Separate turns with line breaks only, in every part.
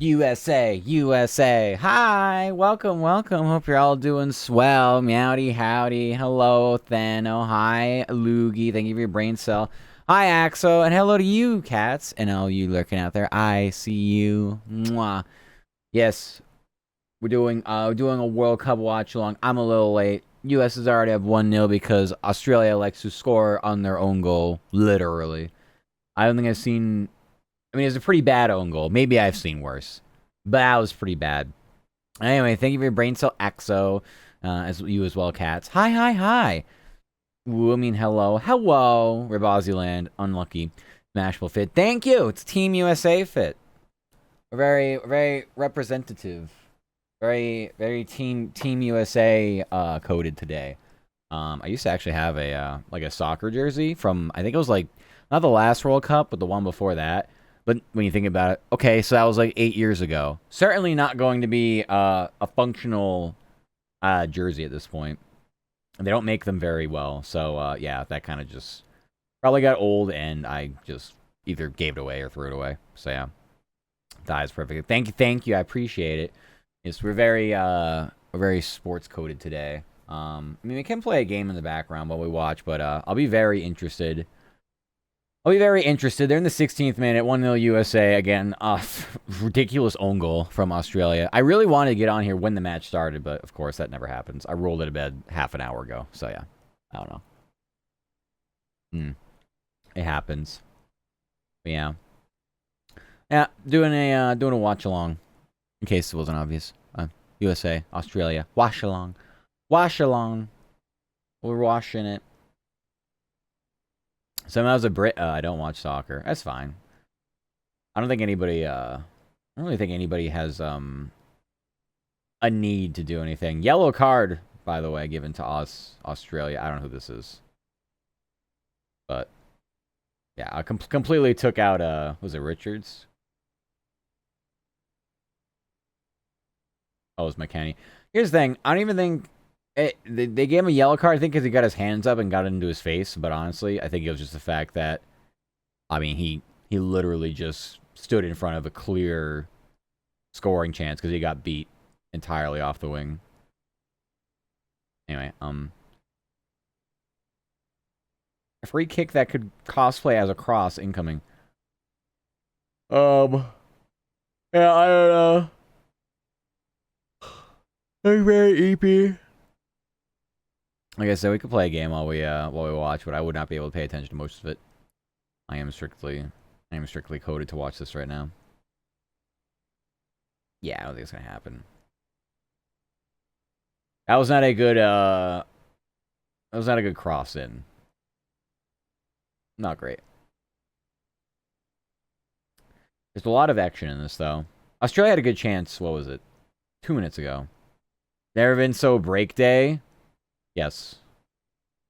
USA, USA. Hi, welcome, welcome. Hope you're all doing swell. Meowdy, howdy. Hello, Thano. Hi, Loogie. Thank you for your brain cell. Hi, Axo. And hello to you, cats. And all you lurking out there. I see you. Mwah. Yes, we're doing a World Cup watch along. I'm a little late. US has already have 1-0 because Australia likes to score on their own goal. Literally. I don't think I've seen. I mean, it's a pretty bad own goal. Maybe I've seen worse, but that was pretty bad. Anyway, thank you for your brain cell, Axo, as you as well, cats. Hi, hi, hi. Ooh, I mean, hello, hello, Rabaziland. Unlucky, Smashable fit. Thank you. It's Team USA fit. We're very representative. Very Team USA coded today. I used to actually have a like a soccer jersey from I think it was like not the last World Cup, but the one before that. But when you think about it, okay, so that was like 8 years ago. Certainly not going to be a functional jersey at this point. They don't make them very well, so yeah, that kind of just probably got old, and I just either gave it away or threw it away. So yeah, that is perfect. Thank you. I appreciate it. Yes, we're very sports coded today. I mean, we can play a game in the background while we watch, but I'll be very interested. I'll be very interested. They're in the 16th minute, 1-0 USA. Again, ridiculous own goal from Australia. I really wanted to get on here when the match started, but of course that never happens. I rolled out of bed half an hour ago, so yeah. I don't know. It happens. But yeah. Yeah, doing a watch along. In case it wasn't obvious. USA, Australia. Wash along. Wash along. We're washing it. Somehow as a Brit, I don't watch soccer. That's fine. I don't think anybody, I don't really think anybody has, a need to do anything. Yellow card, by the way, given to Australia. I don't know who this is. But, yeah, I completely took out, was it Richards? Oh, it was McKennie. Here's the thing. I don't even think they gave him a yellow card, I think, because he got his hands up and got it into his face. But honestly, I think it was just the fact that, I mean, he literally just stood in front of a clear scoring chance because he got beat entirely off the wing. Anyway, a free kick that could cosplay as a cross incoming. Yeah, I don't know. I'm very EP. Like I said, we could play a game while we watch, but I would not be able to pay attention to most of it. I am strictly coded to watch this right now. Yeah, I don't think it's gonna happen. That was not a good cross in. Not great. There's a lot of action in this though. Australia had a good chance, what was it? 2 minutes ago. Never been so break day. Yes.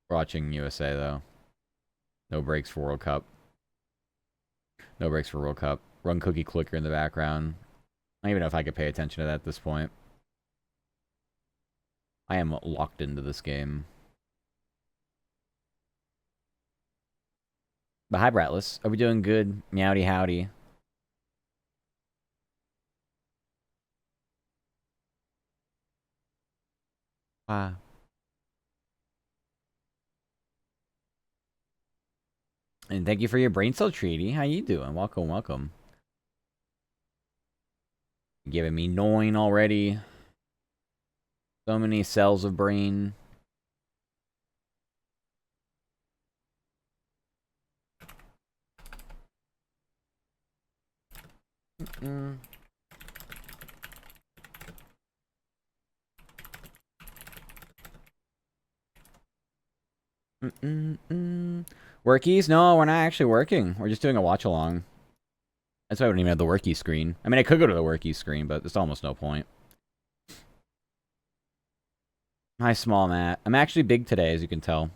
We're watching USA though. No breaks for World Cup. No breaks for World Cup. Run cookie clicker in the background. I don't even know if I could pay attention to that at this point. I am locked into this game. But hi, Bratless. Are we doing good? Meowdy howdy. Ah. And thank you for your brain cell treaty. How you doing? Welcome, welcome. Giving me 9 already. So many cells of brain. Workies? No, we're not actually working. We're just doing a watch along. That's why I don't even have the workie screen. I mean, I could go to the workie screen, but there's almost no point. Hi, small Matt. I'm actually big today, as you can tell.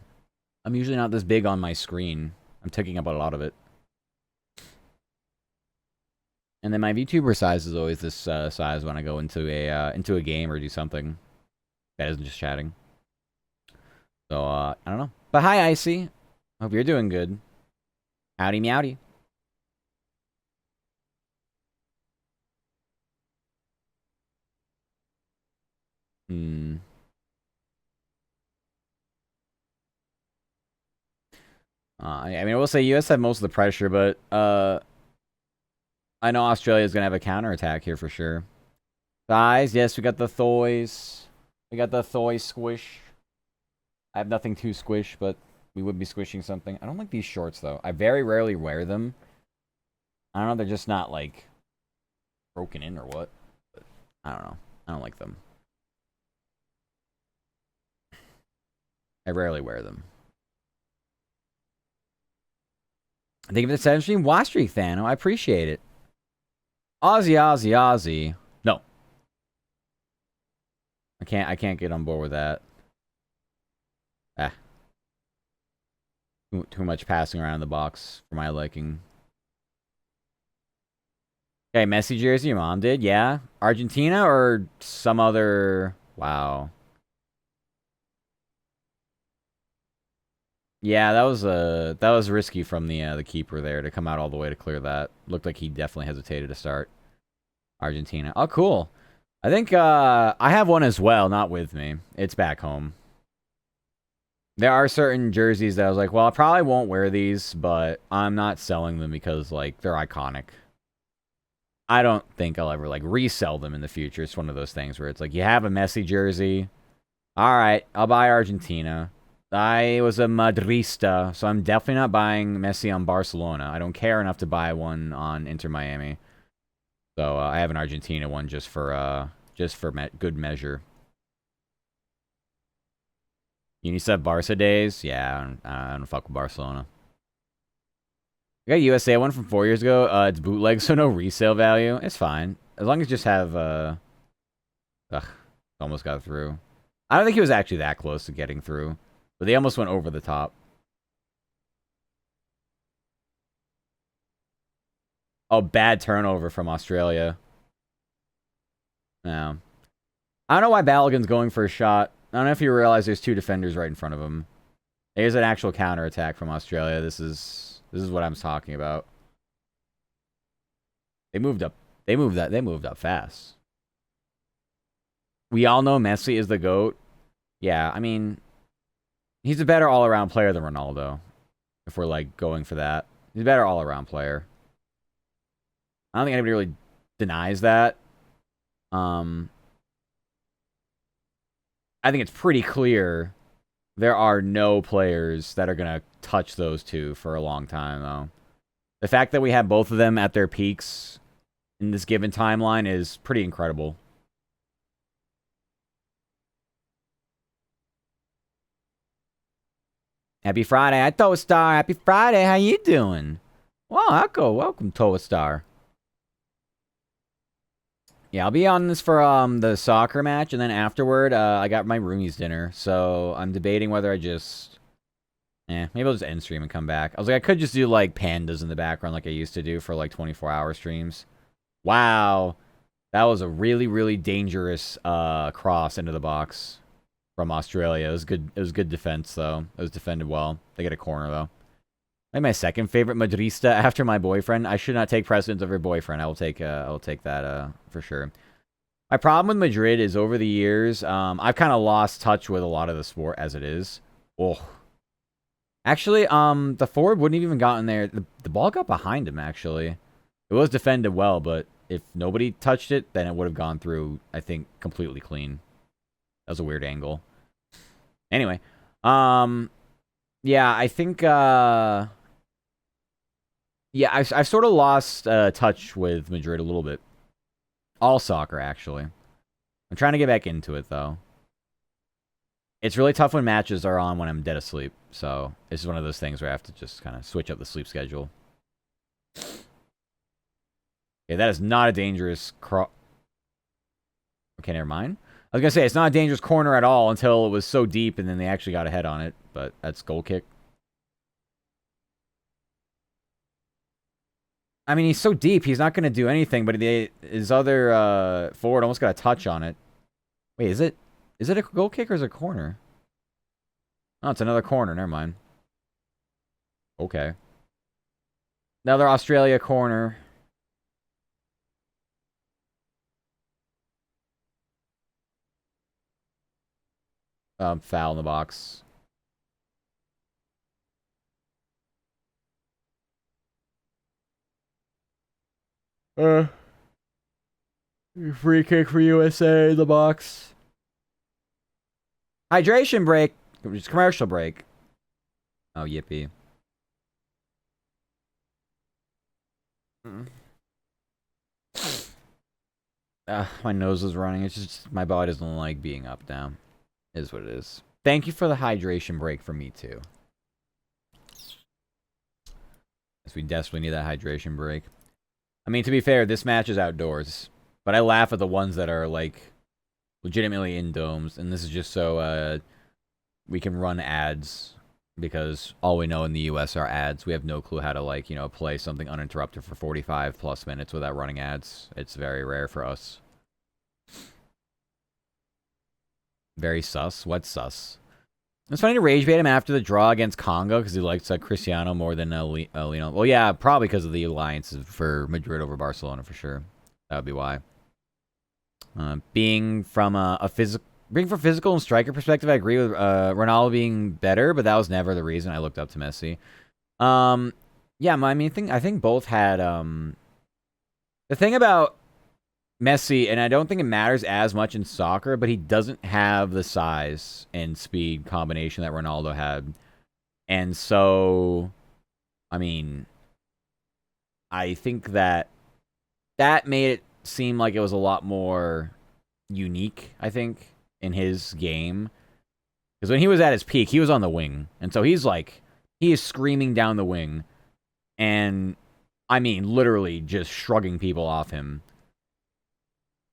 I'm usually not this big on my screen. I'm taking up a lot of it. And then my VTuber size is always this size when I go into a game or do something that isn't just chatting. So I don't know. But hi, Icy. Hope you're doing good. Howdy meowdy. Hmm. I mean, I will say US had most of the pressure, but I know Australia is gonna have a counterattack here for sure. Thighs, yes, we got the thoys. We got the thoi squish. I have nothing to squish, but we would be squishing something. I don't like these shorts though. I very rarely wear them. I don't know, they're just not like broken in or what. But I don't know. I don't like them. I rarely wear them. Thank you for the 7 stream watch streak, Thano. I appreciate it. Aussie, Aussie, Aussie. No. I can't get on board with that. Ah. Too much passing around the box for my liking. Okay, Messi jersey your mom did, yeah. Argentina or some other... Wow. Yeah, that was risky from the keeper there to come out all the way to clear that. Looked like he definitely hesitated to start. Argentina. Oh, cool. I think I have one as well, not with me. It's back home. There are certain jerseys that I was like, well, I probably won't wear these, but I'm not selling them because like they're iconic. I don't think I'll ever like resell them in the future. It's one of those things where it's like you have a Messi jersey. All right, I'll buy Argentina. I was a Madrista, so I'm definitely not buying Messi on Barcelona. I don't care enough to buy one on Inter Miami. So I have an Argentina one just for good measure. UNICEF Barca days, yeah, I don't fuck with Barcelona. I got a USA one from 4 years ago. It's bootleg, so no resale value. It's fine as long as you just have. Almost got through. I don't think he was actually that close to getting through, but they almost went over the top. Oh, bad turnover from Australia. Yeah. I don't know why Balogun's going for a shot. I don't know if you realize there's two defenders right in front of him. There's an actual counterattack from Australia. This is what I'm talking about. They moved up. They moved up fast. We all know Messi is the GOAT. Yeah, I mean, he's a better all-around player than Ronaldo. If we're like going for that. He's a better all-around player. I don't think anybody really denies that. I think it's pretty clear there are no players that are going to touch those two for a long time, though. The fact that we have both of them at their peaks in this given timeline is pretty incredible. Happy Friday. Hi, Toa Star. Happy Friday. How you doing? Well, Echo. Welcome, Toa Star. Yeah, I'll be on this for the soccer match, and then afterward, I got my roomies dinner. So I'm debating whether I just... maybe I'll just end stream and come back. I was like, I could just do, like, pandas in the background like I used to do for, like, 24-hour streams. Wow. That was a really, really dangerous cross into the box from Australia. It was good. It was good defense, though. It was defended well. They get a corner, though. Like my second favorite Madrista after my boyfriend. I should not take precedence of your boyfriend. I will take that for sure. My problem with Madrid is over the years, I've kind of lost touch with a lot of the sport as it is. Oh. Actually, the forward wouldn't have even gotten there. The ball got behind him, actually. It was defended well, but if nobody touched it, then it would have gone through, I think, completely clean. That was a weird angle. Anyway, yeah, I think, yeah, I've sort of lost touch with Madrid a little bit. All soccer, actually. I'm trying to get back into it, though. It's really tough when matches are on when I'm dead asleep. So, this is one of those things where I have to just kind of switch up the sleep schedule. Okay, that is not a dangerous Okay, never mind. I was going to say, it's not a dangerous corner at all until it was so deep and then they actually got a head on it. But that's goal kick. I mean, he's so deep, he's not going to do anything, but his other forward almost got a touch on it. Wait, is it a goal kick or is it a corner? Oh, it's another corner. Never mind. Okay. Another Australia corner. Foul in the box. Free kick for USA in the box. Hydration break. Just commercial break. Oh, yippee. My nose is running. It's just my body doesn't like being up down. Is what it is. Thank you for the hydration break for me too. Yes, we desperately need that hydration break. I mean, to be fair, this match is outdoors, but I laugh at the ones that are like legitimately in domes, and this is just so we can run ads, because all we know in the US are ads. We have no clue how to, like, you know, play something uninterrupted for 45 plus minutes without running ads. It's very rare for us. Very sus. What's sus? It's funny to rage bait him after the draw against Congo because he likes Cristiano more than Lionel. Well, yeah, probably because of the alliance for Madrid over Barcelona for sure. That would be why. Being from physical and striker perspective, I agree with Ronaldo being better, but that was never the reason I looked up to Messi. Yeah, I think both had the thing about Messi, and I don't think it matters as much in soccer, but he doesn't have the size and speed combination that Ronaldo had. And so, I mean, I think that made it seem like it was a lot more unique, I think, in his game. Because when he was at his peak, he was on the wing. And so he is screaming down the wing. And, I mean, literally just shrugging people off him.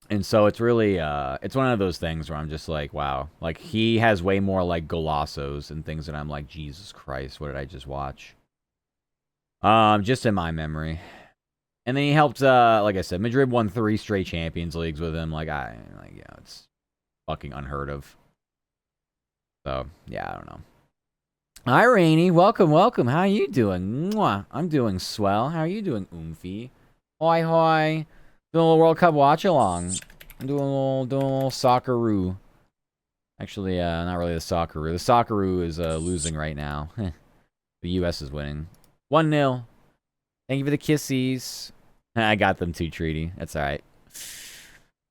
And so it's really, it's one of those things where I'm just like, wow. Like, he has way more, like, golazos and things that I'm like, Jesus Christ, what did I just watch? Just in my memory. And then he helped, like I said, Madrid won 3 straight Champions Leagues with him. It's fucking unheard of. So, yeah, I don't know. Hi, Rainy. Welcome, welcome. How are you doing? Mwah. I'm doing swell. How are you doing, Oomphy? Hoi, hoi. Doing a little World Cup watch along. I'm doing a little Socceroo. Actually, not really the Socceroo. The Socceroo is losing right now. The U.S. is winning. 1-0. Thank you for the kissies. I got them too, Treaty. That's alright.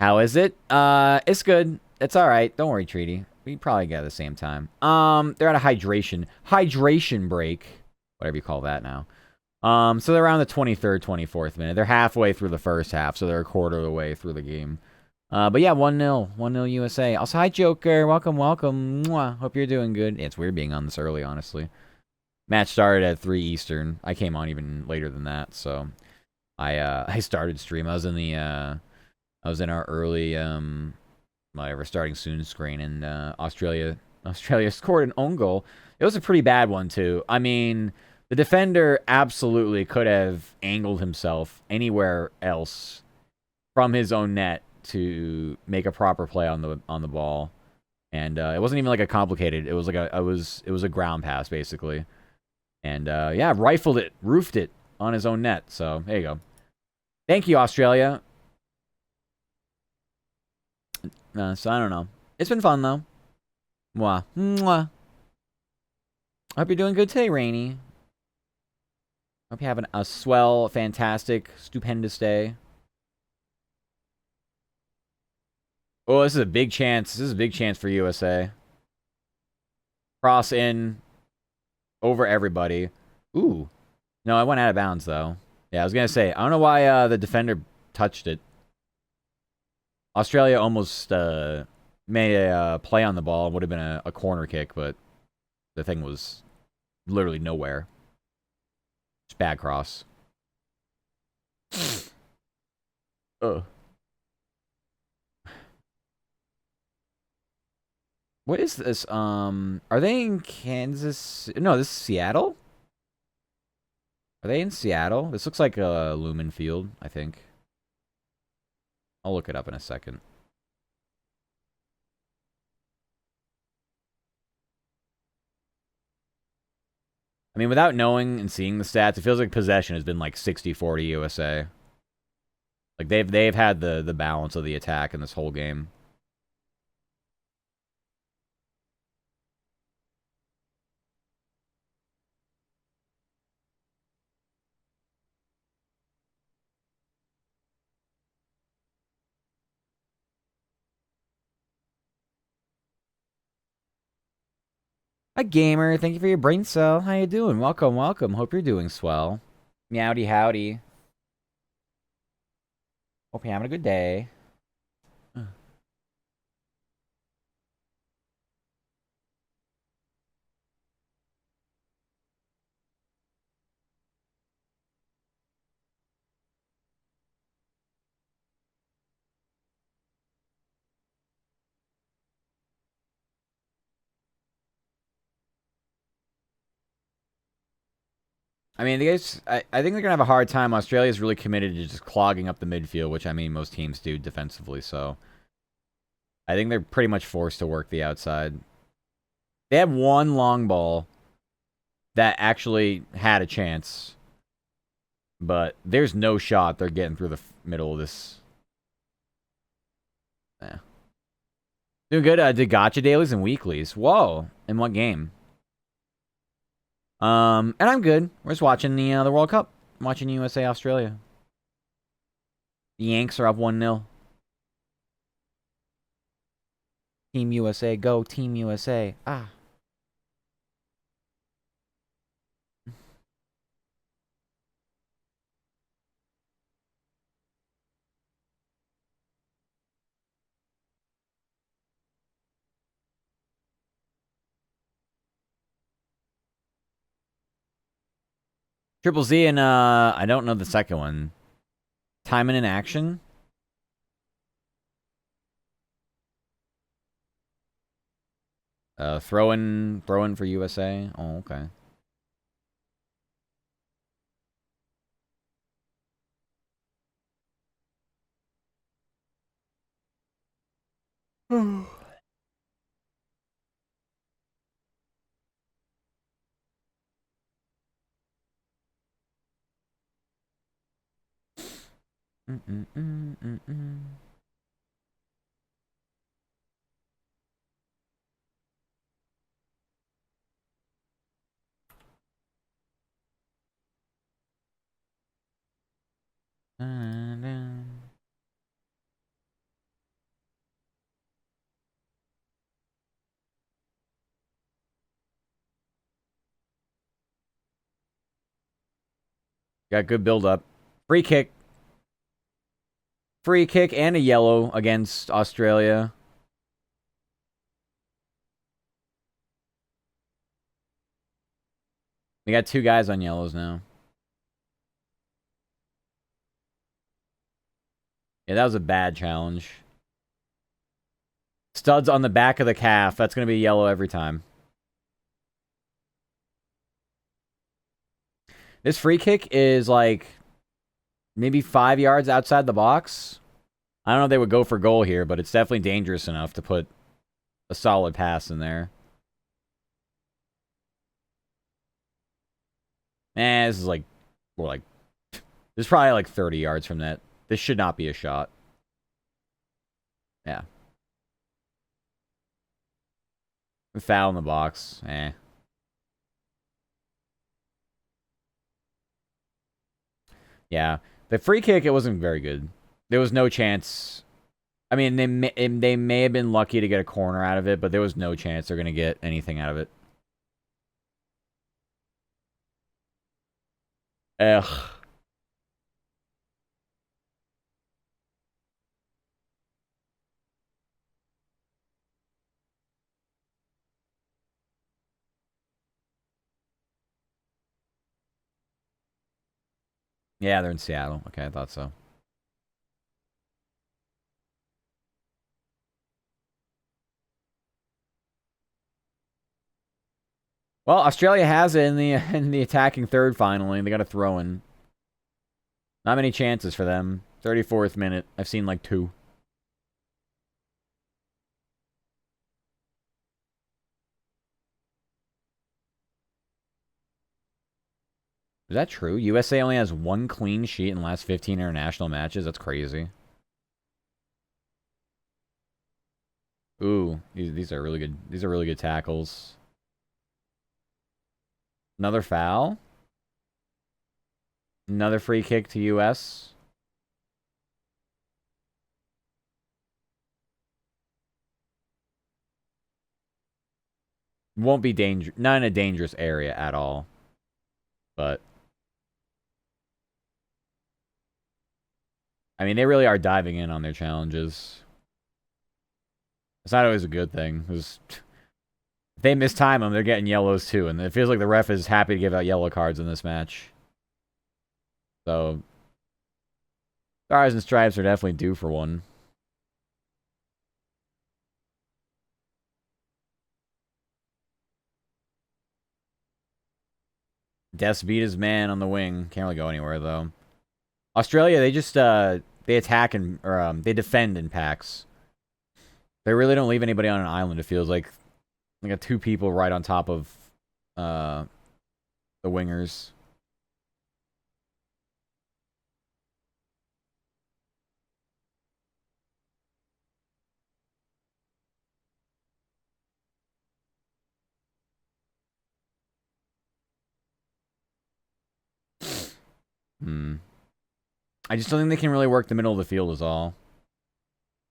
How is it? It's good. It's alright. Don't worry, Treaty. We probably get at the same time. They're at a hydration break. Whatever you call that now. So they're around the 23rd, 24th minute. They're halfway through the first half, so they're a quarter of the way through the game. But yeah, 1-0. 1-0 USA. Also, hi, Joker. Welcome, welcome. Mwah. Hope you're doing good. Yeah, it's weird being on this early, honestly. Match started at 3 Eastern. I came on even later than that, so I started stream. I was in our early whatever, starting soon screen, and Australia scored an own goal. It was a pretty bad one too. I mean, the defender absolutely could have angled himself anywhere else from his own net to make a proper play on the ball, and it wasn't even like a complicated. It was like it was a ground pass basically, and yeah, rifled it, roofed it on his own net. So there you go. Thank you, Australia. So I don't know. It's been fun though. Mwah. Mwah. I hope you're doing good today, Rainy. Hope you're having a swell, fantastic, stupendous day. Oh, this is a big chance. This is a big chance for USA. Cross in over everybody. Ooh. No, I went out of bounds, though. Yeah, I was going to say, I don't know why the defender touched it. Australia almost made a play on the ball. It would have been a corner kick, but the thing was literally nowhere. Just bad cross. Ugh. What is this? Are they in Kansas? No, this is Seattle? Are they in Seattle? This looks like a Lumen Field, I think. I'll look it up in a second. I mean, without knowing and seeing the stats, it feels like possession has been like 60-40 USA. Like they've had the balance of the attack in this whole game. Hi, gamer. Thank you for your brain cell. How you doing? Welcome, welcome. Hope you're doing swell. Meowdy howdy. Hope you're having a good day. I mean, I think they're gonna have a hard time. Australia's really committed to just clogging up the midfield, which I mean most teams do defensively. So I think they're pretty much forced to work the outside. They had one long ball that actually had a chance, but there's no shot they're getting through the middle of this. Yeah. Doing good. Did gotcha dailies and weeklies. Whoa! In what game? And I'm good. We're just watching the World Cup. I'm watching USA Australia. The Yanks are up 1-0. Team USA, go Team USA. Ah. Triple Z and I don't know the second one. Timing in action. Throw-in for USA. Oh, okay. Got good build up. Free kick. Free kick and a yellow against Australia. They got 2 guys on yellows now. Yeah, that was a bad challenge. Studs on the back of the calf. That's going to be yellow every time. This free kick is like maybe 5 yards outside the box. I don't know if they would go for goal here, but it's definitely dangerous enough to put a solid pass in there. This is like more like this is probably like 30 yards from that. This should not be a shot. Yeah. Foul in the box. Yeah. The free kick, it wasn't very good. There was no chance. I mean, they may have been lucky to get a corner out of it, but there was no chance they're going to get anything out of it. Ugh. Yeah, they're in Seattle. Okay, I thought so. Well, Australia has it in the in the attacking third finally. They got a throw in. Not many chances for them. 34th minute. I've seen like 2. Is that true? USA only has 1 clean sheet in the last 15 international matches. That's crazy. Ooh, these are really good. These are really good tackles. Another foul. Another free kick to US. Won't be not in a dangerous area at all. But I mean, they really are diving in on their challenges. It's not always a good thing. If they mistime them, they're getting yellows too, and it feels like the ref is happy to give out yellow cards in this match. So, Stars and Stripes are definitely due for one. Des beat his man on the wing. Can't really go anywhere though. Australia, they just they attack or they defend in packs. They really don't leave anybody on an island. It feels like a two people right on top of the wingers. I just don't think they can really work the middle of the field is all.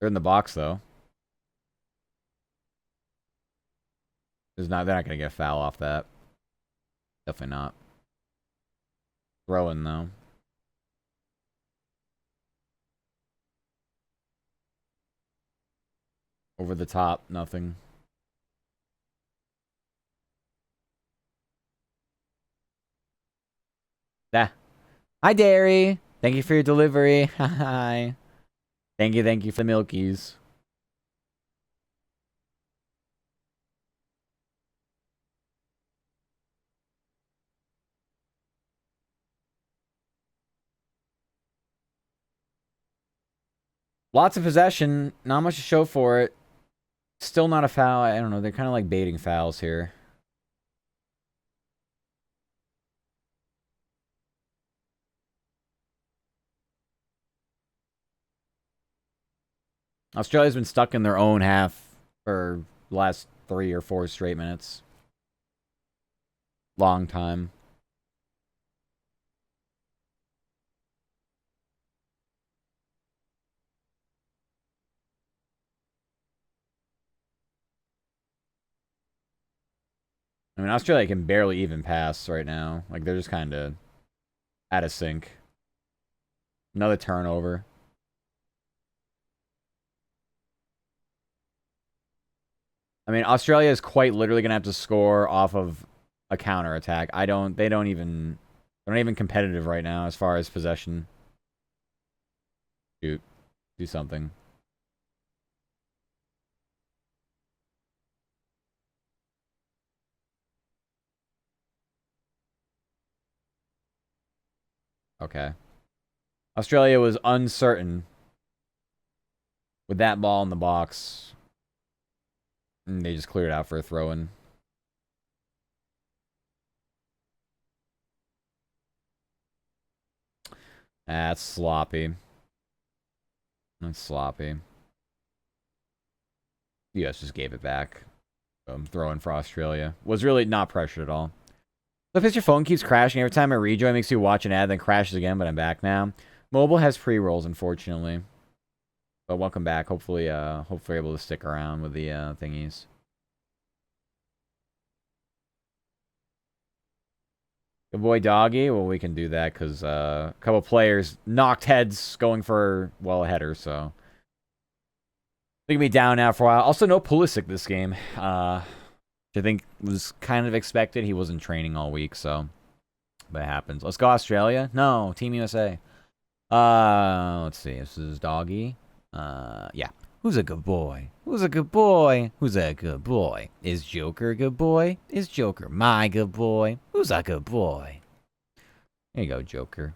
They're in the box though. They're not gonna get a foul off that. Definitely not. Throwing though. Over the top, nothing. Ah. Hi, Dairy. Thank you for your delivery. Hi. Thank you for the milkies. Lots of possession. Not much to show for it. Still not a foul. I don't know. They're kind of like baiting fouls here. Australia's been stuck in their own half for the last 3 or 4 straight minutes. Long time. I mean, Australia can barely even pass right now. Like, they're just kind of out of sync. Another turnover. I mean, Australia is quite literally going to have to score off of a counterattack. They're not even competitive right now as far as possession. Shoot. Do something. Okay. Australia was uncertain with that ball in the box. And they just cleared out for a throw-in. That's sloppy. That's sloppy. US just gave it back. Throw-in for Australia. Was really not pressured at all. So if your phone keeps crashing every time I rejoin, makes you watch an ad, then crashes again, but I'm back now. Mobile has pre-rolls, unfortunately. But welcome back. Hopefully you're able to stick around with the thingies. Good boy, Doggy. Well, we can do that because a couple players knocked heads going for, well, a header, so. They can be down now for a while. Also, no Pulisic this game. Which I think was kind of expected. He wasn't training all week, so. But it happens. Let's go Australia. No, Team USA. Let's see. This is Doggy. Yeah. Who's a good boy? Who's a good boy? Who's a good boy? Is Joker a good boy? Is Joker my good boy? Who's a good boy? There you go, Joker.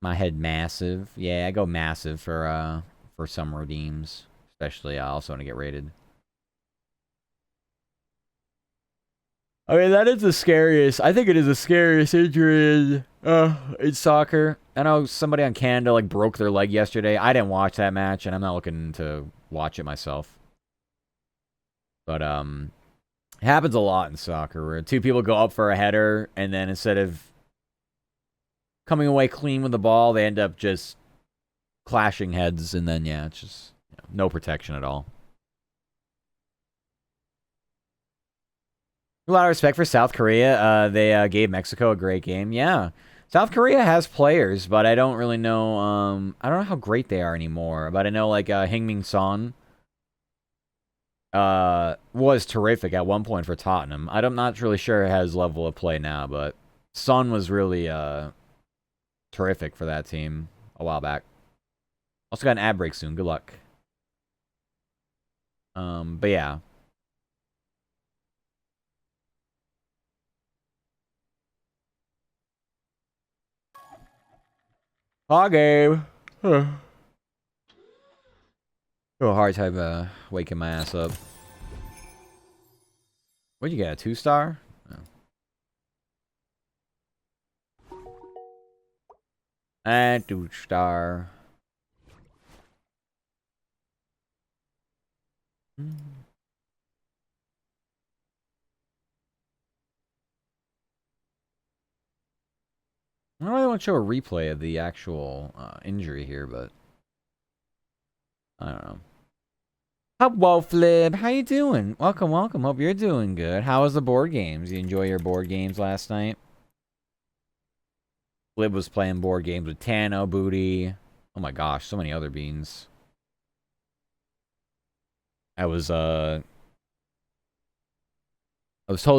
My head massive. Yeah, I go massive for some redeems. Especially I also want to get rated. I mean, that is the scariest. I think it is the scariest injury in soccer. I know somebody on Canada like broke their leg yesterday. I didn't watch that match, and I'm not looking to watch it myself. But it happens a lot in soccer where two people go up for a header, and then instead of coming away clean with the ball, they end up just clashing heads, and then yeah, it's just no protection at all. A lot of respect for South Korea. They gave Mexico a great game. Yeah. South Korea has players, but I don't really know. I don't know how great they are anymore. But I know like Heung-min Son was terrific at one point for Tottenham. I'm not really sure his level of play now, but Son was really terrific for that team a while back. Also got an ad break soon. Good luck. But yeah. Hi, Gabe. Huh. A hard time waking my ass up. What'd you get? A 2-star? Oh. And 2-star. I don't really want to show a replay of the actual injury here, but I don't know. Hello, Flib. How you doing? Welcome, welcome. Hope you're doing good. How was the board games? You enjoy your board games last night? Flib was playing board games with Tano, Booty. Oh my gosh, so many other beans. I was told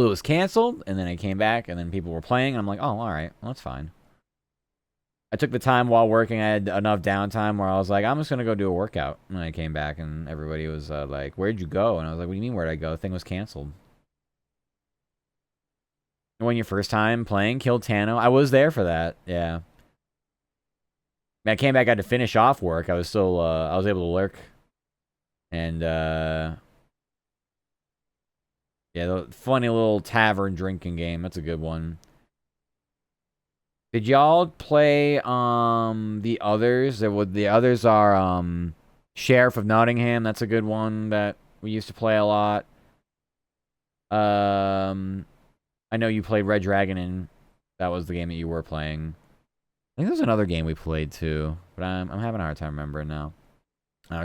it was canceled, and then I came back, and then people were playing, and I'm like, oh, all right, well, that's fine. I took the time while working. I had enough downtime where I was like, I'm just going to go do a workout. And I came back, and everybody was like, where'd you go? And I was like, what do you mean, where'd I go? The thing was canceled. When your first time playing killed Tano? I was there for that, yeah. I came back, I had to finish off work. I was still, I was able to lurk. And, yeah, the funny little tavern drinking game. That's a good one. Did y'all play the others? The others are Sheriff of Nottingham. That's a good one that we used to play a lot. I know you played Red Dragon, and that was the game that you were playing. I think there's another game we played too, but I'm having a hard time remembering now.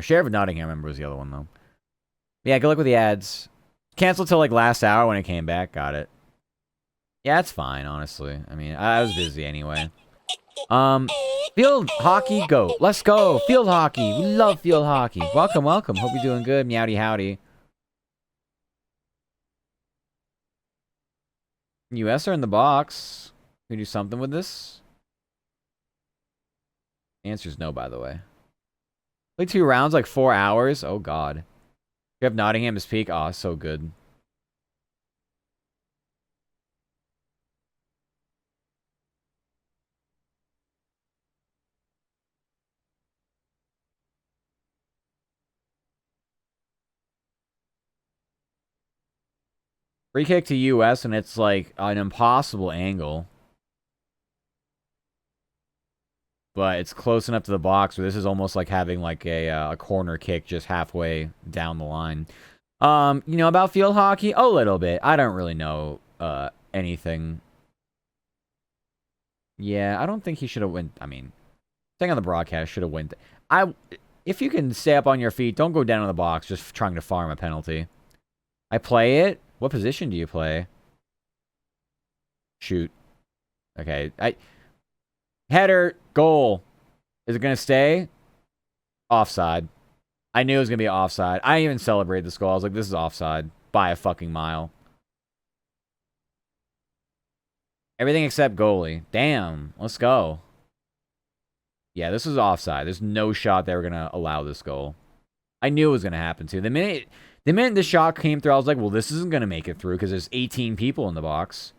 Sheriff of Nottingham, I remember, was the other one though. Yeah, good luck with the ads. Canceled till like last hour when it came back. Got it. Yeah, it's fine, honestly. I mean, I was busy anyway. Field hockey, go. Let's go. Field hockey. We love field hockey. Welcome, welcome. Hope you're doing good. Meowdy howdy. US are in the box. Can we do something with this? The answer's no, by the way. Play 2 rounds, like 4 hours. Oh, God. You have Nottingham as peak. Oh, so good. Free kick to US, and it's like an impossible angle. But it's close enough to the box where this is almost like having like a corner kick just halfway down the line. You know about field hockey? A little bit. I don't really know anything. Yeah, I don't think he should have went. I mean, staying on the broadcast should have went. If you can stay up on your feet, don't go down in the box just trying to farm a penalty. I play it. What position do you play? Shoot. Okay. Header, goal. Is it going to stay? Offside. I knew it was going to be offside. I even celebrated this goal. I was like, this is offside by a fucking mile. Everything except goalie. Damn. Let's go. Yeah, this was offside. There's no shot they were going to allow this goal. I knew it was going to happen, too. The minute the shot came through, I was like, well, this isn't going to make it through because there's 18 people in the box.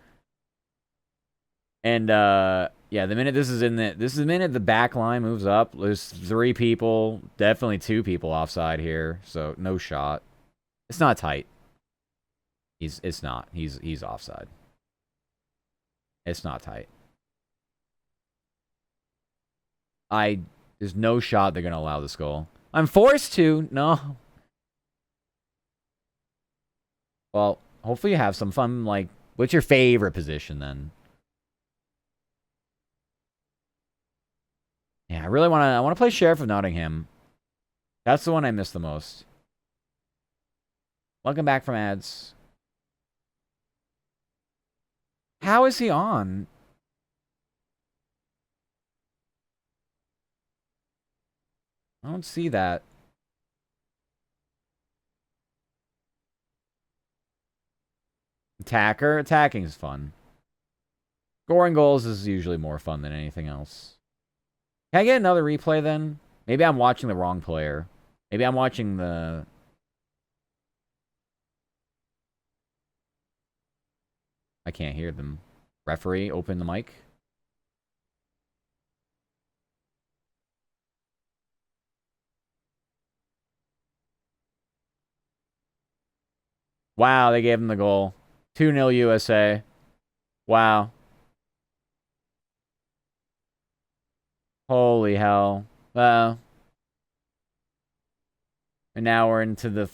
And, yeah, the minute the minute the back line moves up, there's 3 people, definitely 2 people offside here, so no shot. It's not tight. It's not. He's offside. It's not tight. There's no shot they're gonna allow this goal. I'm forced to. No. Well, hopefully you have some fun. Like, what's your favorite position then? Yeah, I want to play Sheriff of Nottingham. That's the one I miss the most. Welcome back from ads. How is he on? I don't see that. Attacker? Attacking is fun. Scoring goals is usually more fun than anything else. Can I get another replay then? Maybe I'm watching the wrong player. Maybe I'm watching the... I can't hear them. Referee, open the mic. Wow, they gave him the goal. 2-0 USA. Wow. Holy hell. And now we're into the...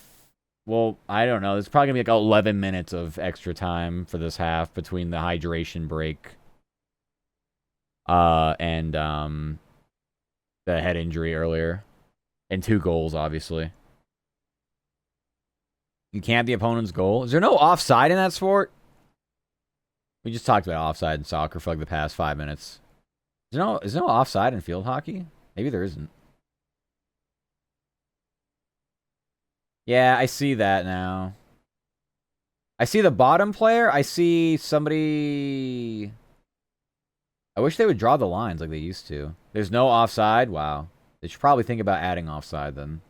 Well, I don't know. There's probably going to be like 11 minutes of extra time for this half between the hydration break and the head injury earlier. And 2 goals, obviously. You can't have the opponent's goal. Is there no offside in that sport? We just talked about offside in soccer for like the past 5 minutes. Is there no offside in field hockey? Maybe there isn't. Yeah, I see that now. I see the bottom player. I see somebody... I wish they would draw the lines like they used to. There's no offside? Wow. They should probably think about adding offside then.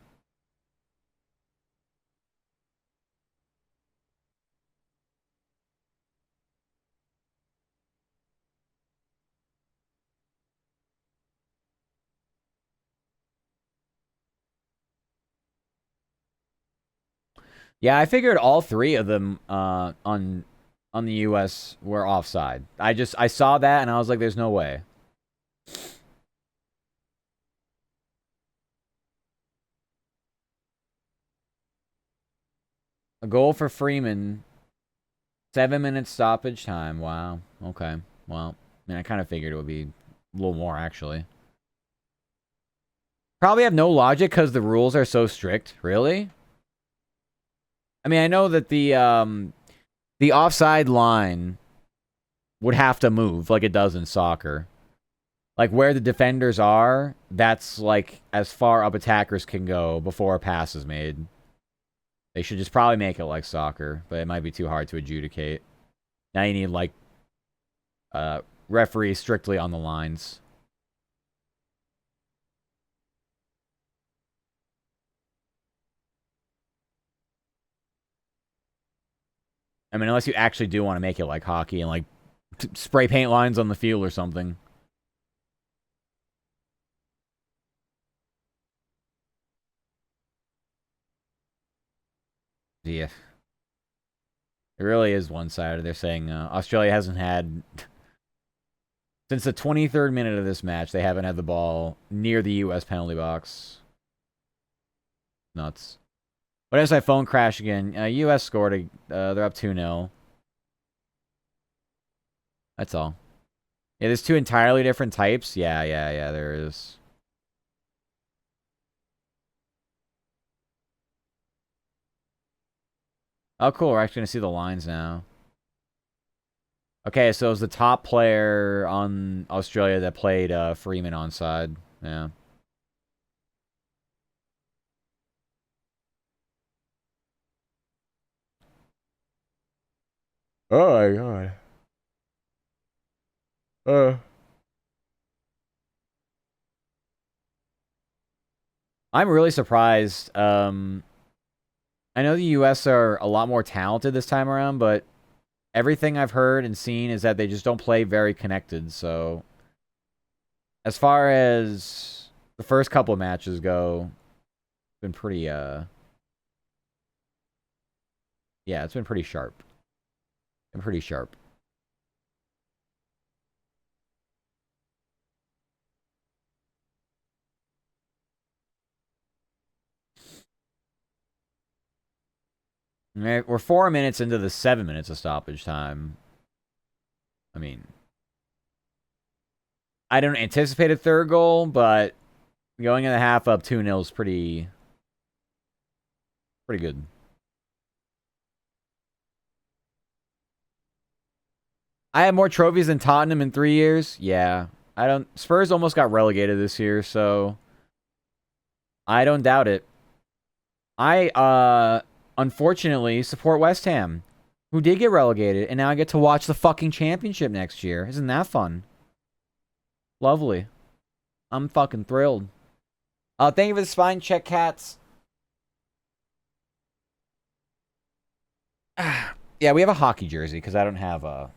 Yeah, I figured all 3 of them on the US were offside. I saw that and I was like, there's no way. A goal for Freeman. 7-minute stoppage time. Wow. Okay. Well, I mean, I kind of figured it would be a little more, actually. Probably have no logic because the rules are so strict. Really? I mean, I know that the offside line would have to move like it does in soccer. Like, where the defenders are, that's, like, as far up attackers can go before a pass is made. They should just probably make it like soccer, but it might be too hard to adjudicate. Now you need, like, referees strictly on the lines. I mean, unless you actually do want to make it like hockey and, like, spray paint lines on the field or something. Yeah. It really is one-sided. They're saying Australia hasn't had... Since the 23rd minute of this match, they haven't had the ball near the U.S. penalty box. Nuts. What is my phone crash again? U.S. scored. They're up 2-0. That's all. Yeah, there's 2 entirely different types. Yeah, there is. Oh, cool. We're actually going to see the lines now. Okay, so it was the top player on Australia that played Freeman onside. Yeah. Oh my god. I'm really surprised. I know the US are a lot more talented this time around, but everything I've heard and seen is that they just don't play very connected. So, as far as the first couple of matches go, it's been pretty, yeah, it's been pretty sharp. And pretty sharp. We're 4 minutes into the 7 minutes of stoppage time. I mean, I don't anticipate a third goal, but going in the half up 2-0 is pretty good. I have more trophies than Tottenham in 3 years. Yeah. I don't. Spurs almost got relegated this year, so I don't doubt it. I unfortunately support West Ham, who did get relegated, and now I get to watch the fucking championship next year. Isn't that fun? Lovely. I'm fucking thrilled. Thank you for the spine check, cats. Yeah, we have a hockey jersey because I don't have a.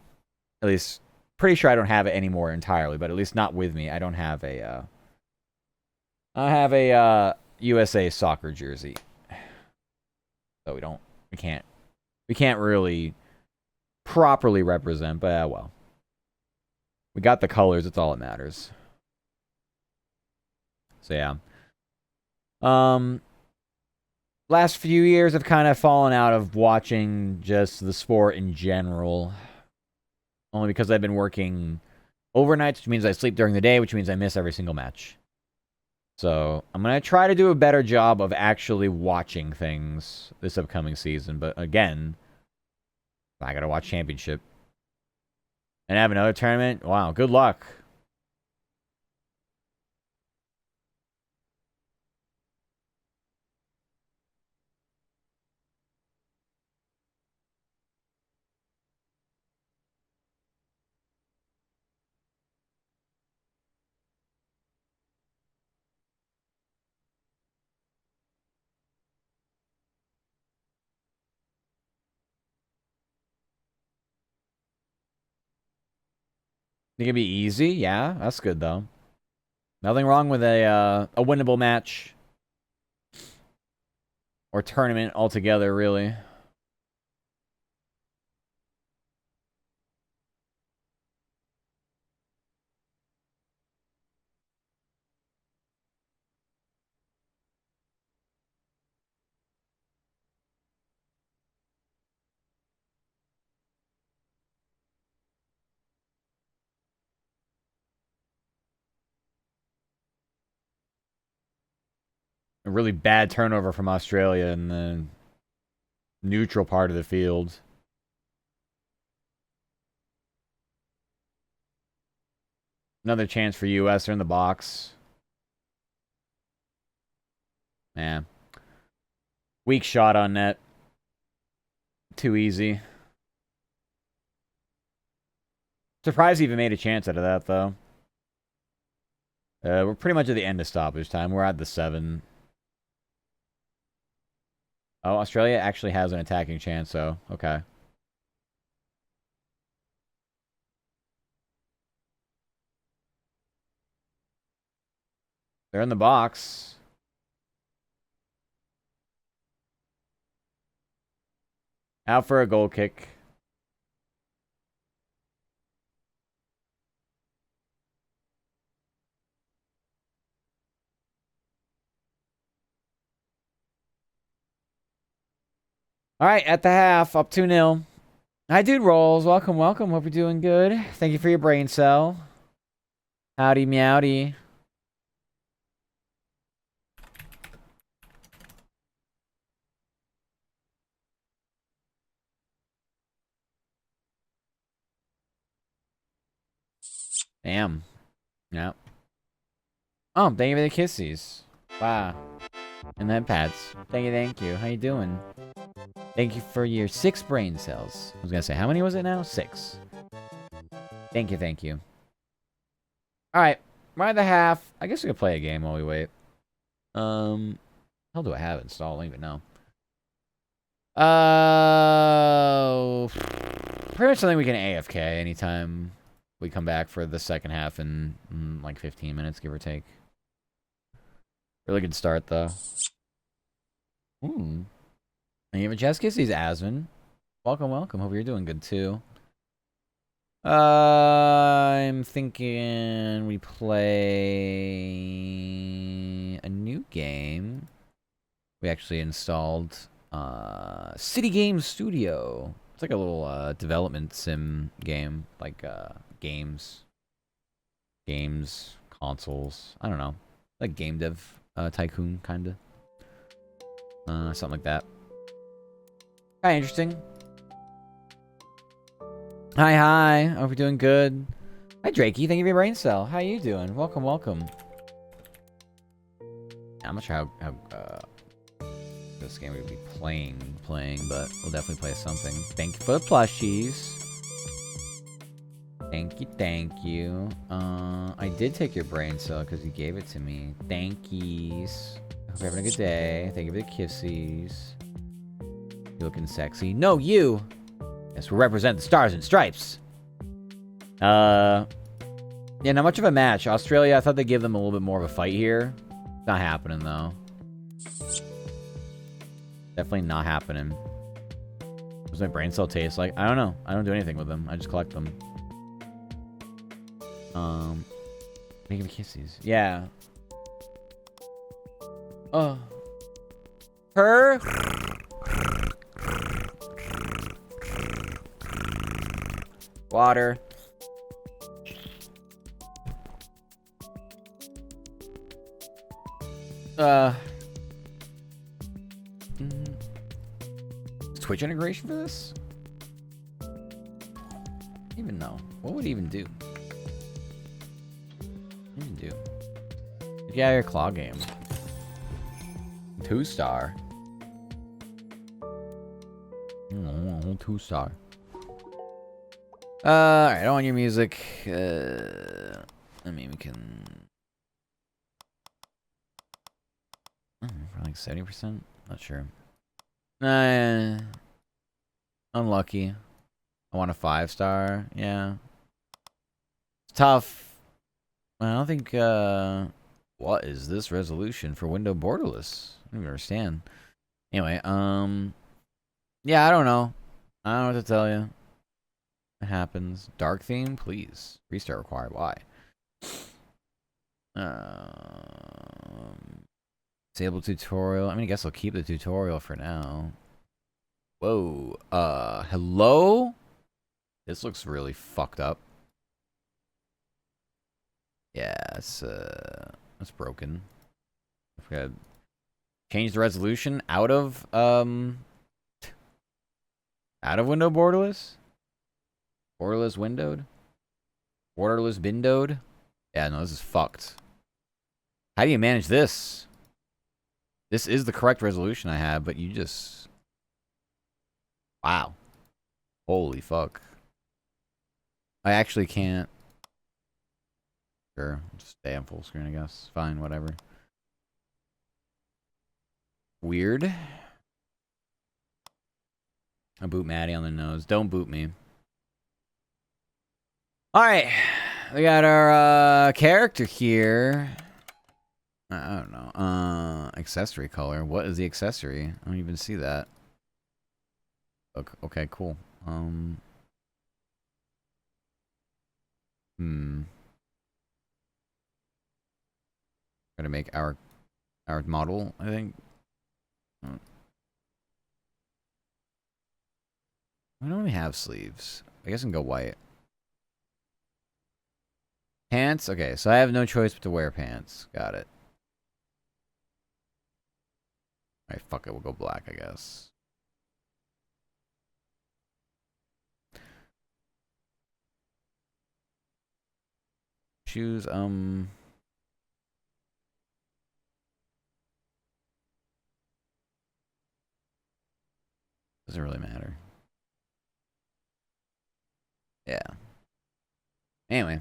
At least, pretty sure I don't have it anymore entirely, but at least not with me. I don't have a. I have a USA soccer jersey, so we can't really properly represent. But well, we got the colors. It's all that matters. So yeah. Last few years I've kind of fallen out of watching just the sport in general. Only because I've been working overnights, which means I sleep during the day, which means I miss every single match. So I'm going to try to do a better job of actually watching things this upcoming season. But again, I got to watch Championship. And have another tournament? Wow, good luck. Think it'd be easy? Yeah, that's good though. Nothing wrong with a winnable match. Or tournament altogether, really. A really bad turnover from Australia in the neutral part of the field. Another chance for US. They're in the box. Man. Weak shot on net. Too easy. Surprised he even made a chance out of that, though. We're pretty much at the end of stoppage time. We're at the 7. Oh, Australia actually has an attacking chance, so okay. They're in the box. Out for a goal kick. All right, at the half, up 2-0. Hi, dude Rolls. Welcome, welcome. Hope you're doing good. Thank you for your brain cell. Howdy, meowdy. Damn. Yeah. Oh, thank you for the kissies. Wow. And then pats. Thank you, thank you. How you doing? Thank you for your 6 brain cells. I was gonna say, how many was it now? 6. Thank you, thank you. Alright, we're at the half. I guess we could play a game while we wait. How do I have it installed? I don't even know. Pretty much something we can AFK anytime we come back for the second half in like 15 minutes, give or take. Really good start, though. And you have a chest kisses, Asvin. Welcome, welcome. Hope you're doing good, too. I'm thinking we play a new game. We actually installed City Games Studio. It's like a little development sim game, like games, consoles. I don't know, like game dev tycoon kind of, something like that. Kind of interesting. Hi, hi. Hope you're doing good. Hi, Drakey. Thank you for your brain cell. How you doing? Welcome, welcome. I'm not sure how this game would be playing, but we'll definitely play something. Thank you for the plushies. Thank you. I did take your brain cell because you gave it to me. Thankies. Hope you're having a good day. Thank you for the kissies. You looking sexy. No, you! Yes, we represent the Stars and Stripes. Yeah, not much of a match. Australia, I thought they'd give them a little bit more of a fight here. Not happening, though. Definitely not happening. What does my brain cell taste like? I don't know. I don't do anything with them. I just collect them. Making kisses. Yeah. Oh. Her. Water. Twitch integration for this? I don't even know. What would it even do? Get out of your claw game. 2-star. 2-star. Alright, I don't want your music. I mean, we can. For like 70%? Not sure. Unlucky. I want a 5-star. Yeah. It's tough. I don't think, what is this resolution for window borderless? I don't even understand. Anyway, yeah, I don't know. I don't know what to tell you. It happens. Dark theme, please. Restart required. Why? Disable tutorial. I mean, I guess I'll keep the tutorial for now. Whoa. Hello? This looks really fucked up. Yeah, it's broken. I've got to change the resolution out of window borderless? Borderless windowed? Borderless bindowed? Yeah, no, this is fucked. How do you manage this? This is the correct resolution I have, but you just... Wow. Holy fuck. I actually can't... Sure, just stay on full screen, I guess. Fine, whatever. Weird. I boot Maddie on the nose. Don't boot me. Alright. We got our character here. I don't know. Accessory color. What is the accessory? I don't even see that. Okay, cool. Gotta make our model, I think. I don't really have sleeves. I guess I can go white. Pants? Okay, so I have no choice but to wear pants. Got it. Alright, fuck it. We'll go black, I guess. Shoes, doesn't really matter. Yeah. Anyway.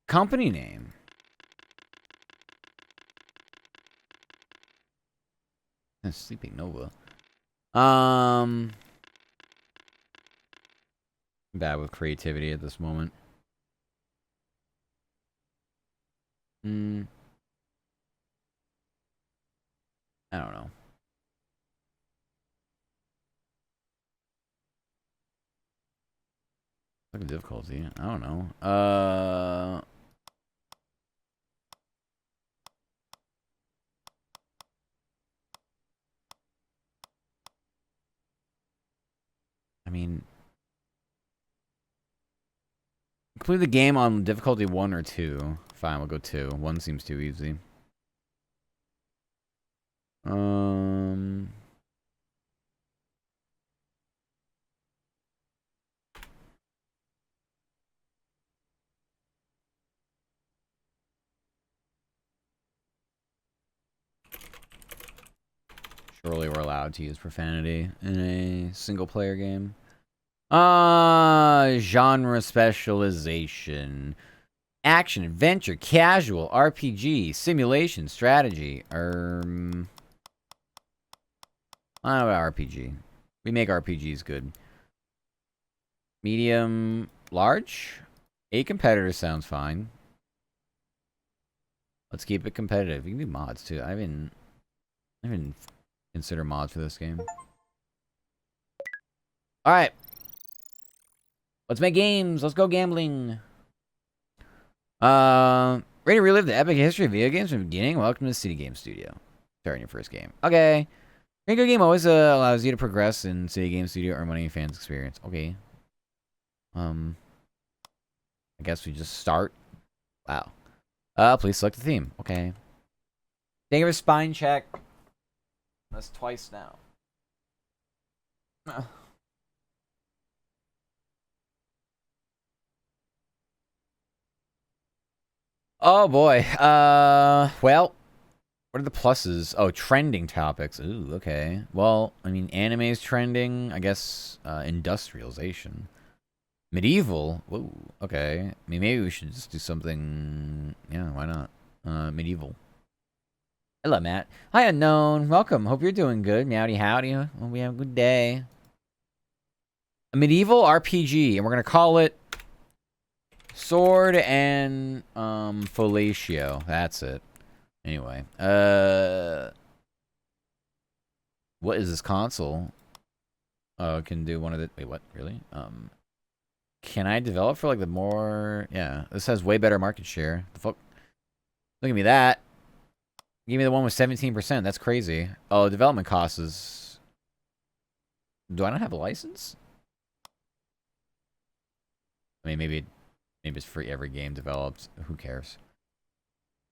Company name. Sleeping Nova. Bad with creativity at this moment. I don't know. Look at difficulty. I don't know. I mean, complete the game on difficulty 1 or 2. Fine, we'll go 2. 1 seems too easy. Surely we're allowed to use profanity in a single-player game. Genre specialization. Action, adventure, casual, RPG, simulation, strategy. I don't know about RPG. We make RPGs good. Medium, large? 8 competitors sounds fine. Let's keep it competitive. You can do mods too. I even consider mods for this game. Alright. Let's make games. Let's go gambling. Ready to relive the epic history of video games from the beginning? Welcome to the City Game Studio. Starting your first game. Okay. Making a good game always allows you to progress in City Game Studio, earn money, and fans experience. Okay. I guess we just start. Wow. Please select the theme. Okay. Thank you for spine check. That's twice now. Oh boy. Well, what are the pluses? Oh, trending topics. Ooh, okay. Well, I mean, anime is trending. I guess industrialization. Medieval. Whoa. Okay. I mean, maybe we should just do something. Yeah, why not? Medieval. Hello, Matt. Hi, Unknown. Welcome. Hope you're doing good. Meowdy howdy. Hope we have a good day. A medieval RPG, and we're gonna call it Sword and Fellatio. That's it. Anyway, what is this console? Oh, it can do one of the. Wait, what? Really? Can I develop for like the more? Yeah, this has way better market share. The fuck? Look at me that. Give me the one with 17%. That's crazy. Oh, development costs is. Do I not have a license? I mean, maybe it's free every game developed. Who cares?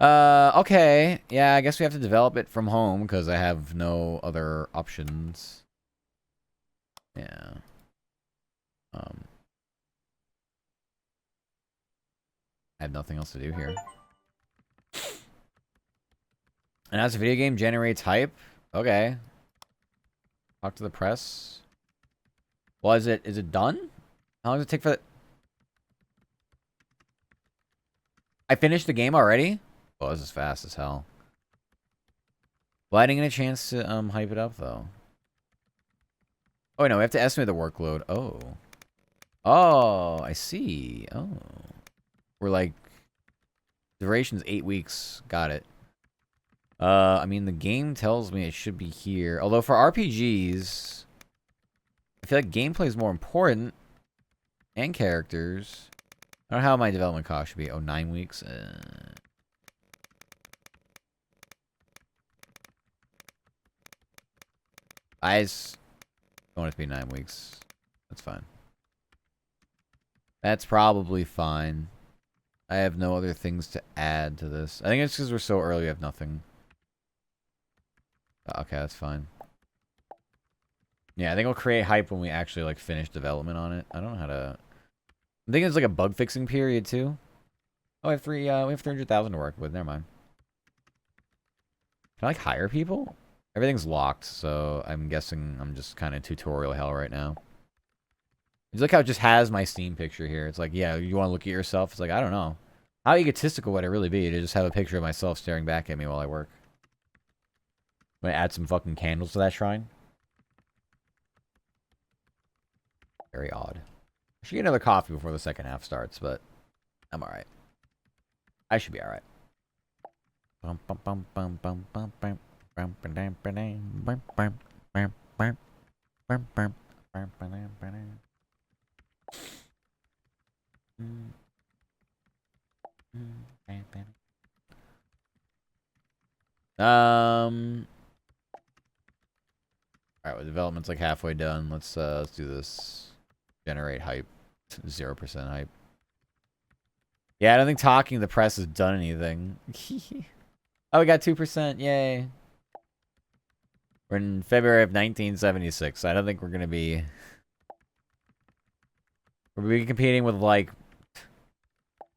Okay. Yeah, I guess we have to develop it from home because I have no other options. Yeah. I have nothing else to do here. And as a video game generates hype? Okay. Talk to the press. Well, is it done? How long does it take for that? I finished the game already? Well, this is fast as hell. Well, I didn't get a chance to hype it up though. Oh no, we have to estimate the workload. Oh. Oh, I see. Oh. We're like duration's 8 weeks. Got it. I mean the game tells me it should be here. Although for RPGs, I feel like gameplay is more important. And characters. I don't know how my development cost should be. Oh, 9 weeks. I just don't want it to be 9 weeks. That's fine. That's probably fine. I have no other things to add to this. I think it's because we're so early, we have nothing. Okay, that's fine. Yeah, I think we'll create hype when we actually like finish development on it. I don't know how to. I'm thinking it's like a bug fixing period too. Oh, we have 300,000 to work with. Never mind. Can I like hire people? Everything's locked, so I'm guessing I'm just kind of tutorial hell right now. You look how it just has my Steam picture here. It's like, yeah, you want to look at yourself? It's like, I don't know. How egotistical would it really be to just have a picture of myself staring back at me while I work? I'm gonna add some fucking candles to that shrine. Very odd. I should get another coffee before the second half starts, but I'm alright. I should be alright. Alright, well, development's like halfway done. Let's do this. Generate hype. 0% hype. Yeah, I don't think talking to the press has done anything. Oh, we got 2%. Yay. We're in February of 1976. I don't think we're going to be... We're going to be competing with, like,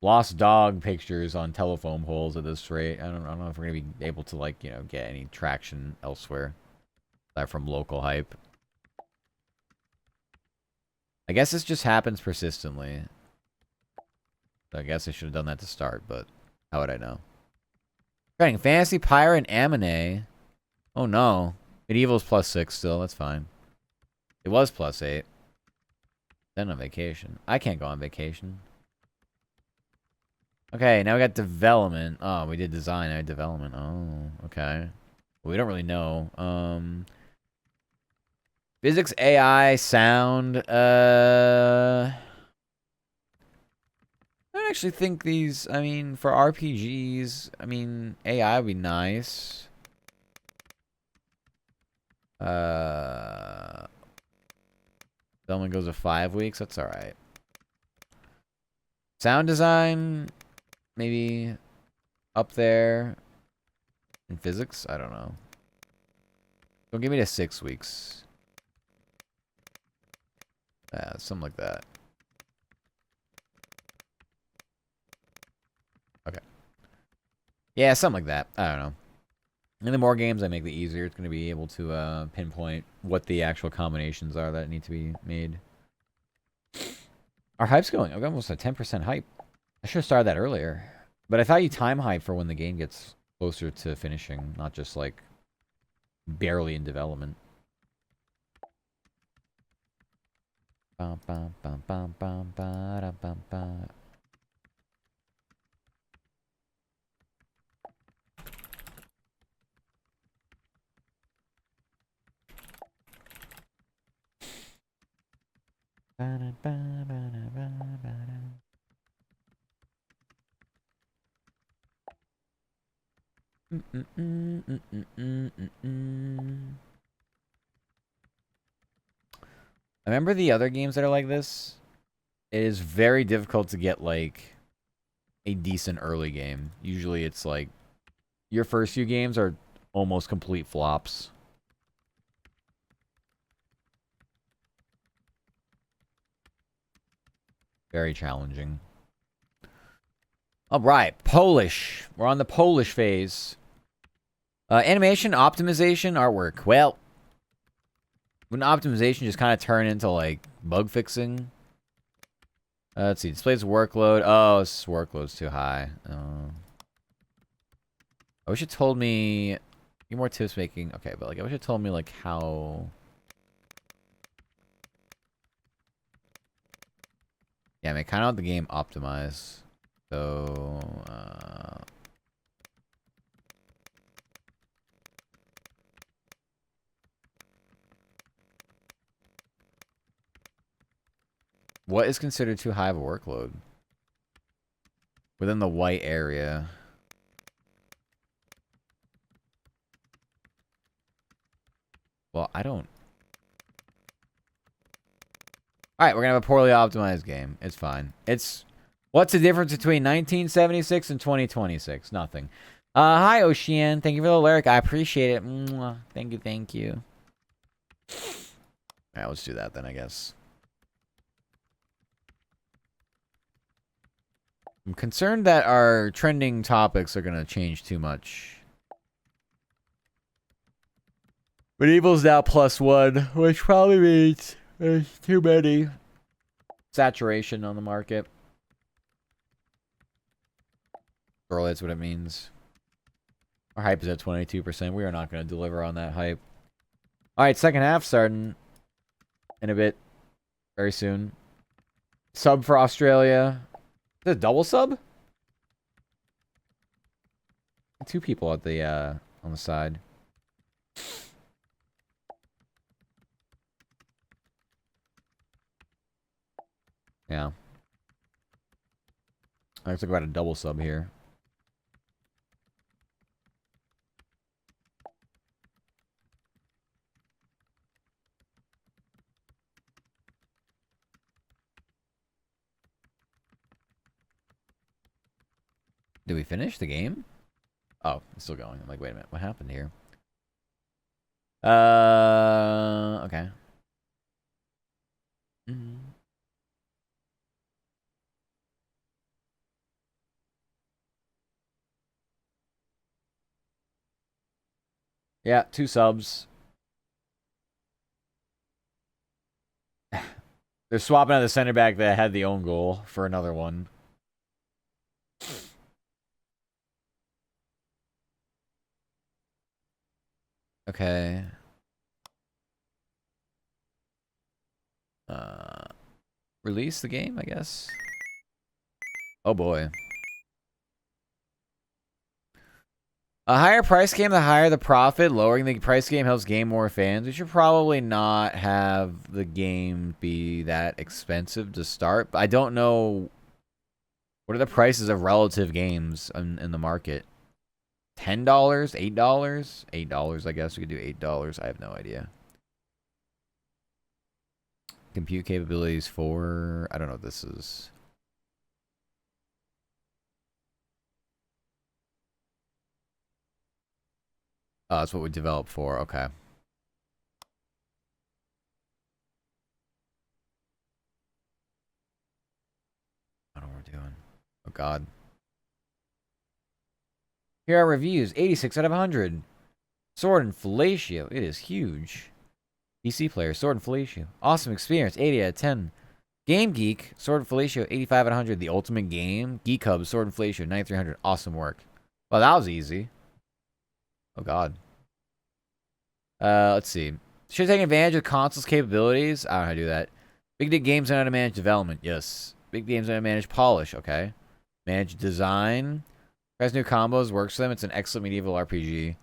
lost dog pictures on telephone poles at this rate. I don't know if we're going to be able to, like, you know, get any traction elsewhere. That from local hype. I guess this just happens persistently. So I guess I should have done that to start, but how would I know? Writing Fantasy Pirate Amine. Oh no. Medieval's +6 still, that's fine. It was +8. Then on vacation. I can't go on vacation. Okay, now we got development. Oh, we did design, I had development. Oh, okay. We don't really know. Physics, AI, sound. I don't actually think these. I mean, for RPGs, I mean, AI would be nice. Development goes to 5 weeks. That's all right. Sound design, maybe up there. In physics, I don't know. Don't give me to 6 weeks. Something like that. Okay. Yeah, something like that. I don't know. And the more games I make, the easier it's going to be able to pinpoint what the actual combinations are that need to be made. Our hype's going. I've got almost a 10% hype. I should have started that earlier. But I thought you time hype for when the game gets closer to finishing, not just like barely in development. Bum, bum, bum, bum, bum, ba, da, bum, ba. Ba, da, ba, ba, da, ba, ba, da. I remember the other games that are like this. It is very difficult to get like a decent early game. Usually it's like your first few games are almost complete flops. Very challenging. All right, Polish. We're on the Polish phase. Animation, optimization, artwork. Well, wouldn't optimization just kind of turn into like bug fixing? Let's see. Displays workload. Oh, this workload's too high. I wish it told me. Any more tips making? Okay, but like I wish it told me like how. Yeah, I mean, kind of want the game optimized. So, what is considered too high of a workload? Within the white area. Well, I don't. Alright, we're gonna have a poorly optimized game. It's fine. It's. What's the difference between 1976 and 2026? Nothing. Hi, Ocean. Thank you for the lyric. I appreciate it. Mwah. Thank you, thank you. Alright, let's do that then, I guess. I'm concerned that our trending topics are gonna change too much. Medieval's now +1, which probably means there's too many. Saturation on the market. Or that's what it means. Our hype is at 22%. We are not going to deliver on that hype. Alright, second half starting in a bit. Very soon. Sub for Australia. Is it a double sub? 2 people at the on the side. Yeah. Looks like we got a double sub here. Did we finish the game? Oh, it's still going. I'm like, wait a minute. What happened here? Okay. Yeah, 2 subs. They're swapping out the center back that had the own goal for another one. Okay. Release the game, I guess. Oh boy. A higher price game, the higher the profit. Lowering the price game helps gain more fans. We should probably not have the game be that expensive to start. But I don't know. What are the prices of relative games in the market? $10? $8? $8, I guess. We could do $8. I have no idea. Compute capabilities for... I don't know what this is. Oh, that's what we developed for. Okay. I don't know what we're doing. Oh, God. Here are reviews. 86 out of 100. Sword and Fellatio. It is huge. PC player. Sword and Fellatio. Awesome experience. 80 out of 10. Game Geek. Sword and Fellatio. 85 out of 100. The Ultimate Game. Geek Hub. Sword and Fellatio. 9300. Awesome work. Well, that was easy. Oh, God. Let's see. Should take advantage of console's capabilities. I don't know how to do that. Big Dick Games know how to manage development. Yes. Big Games know how to manage polish. Okay. Manage design. Tries new combos. Works for them. It's an excellent medieval RPG.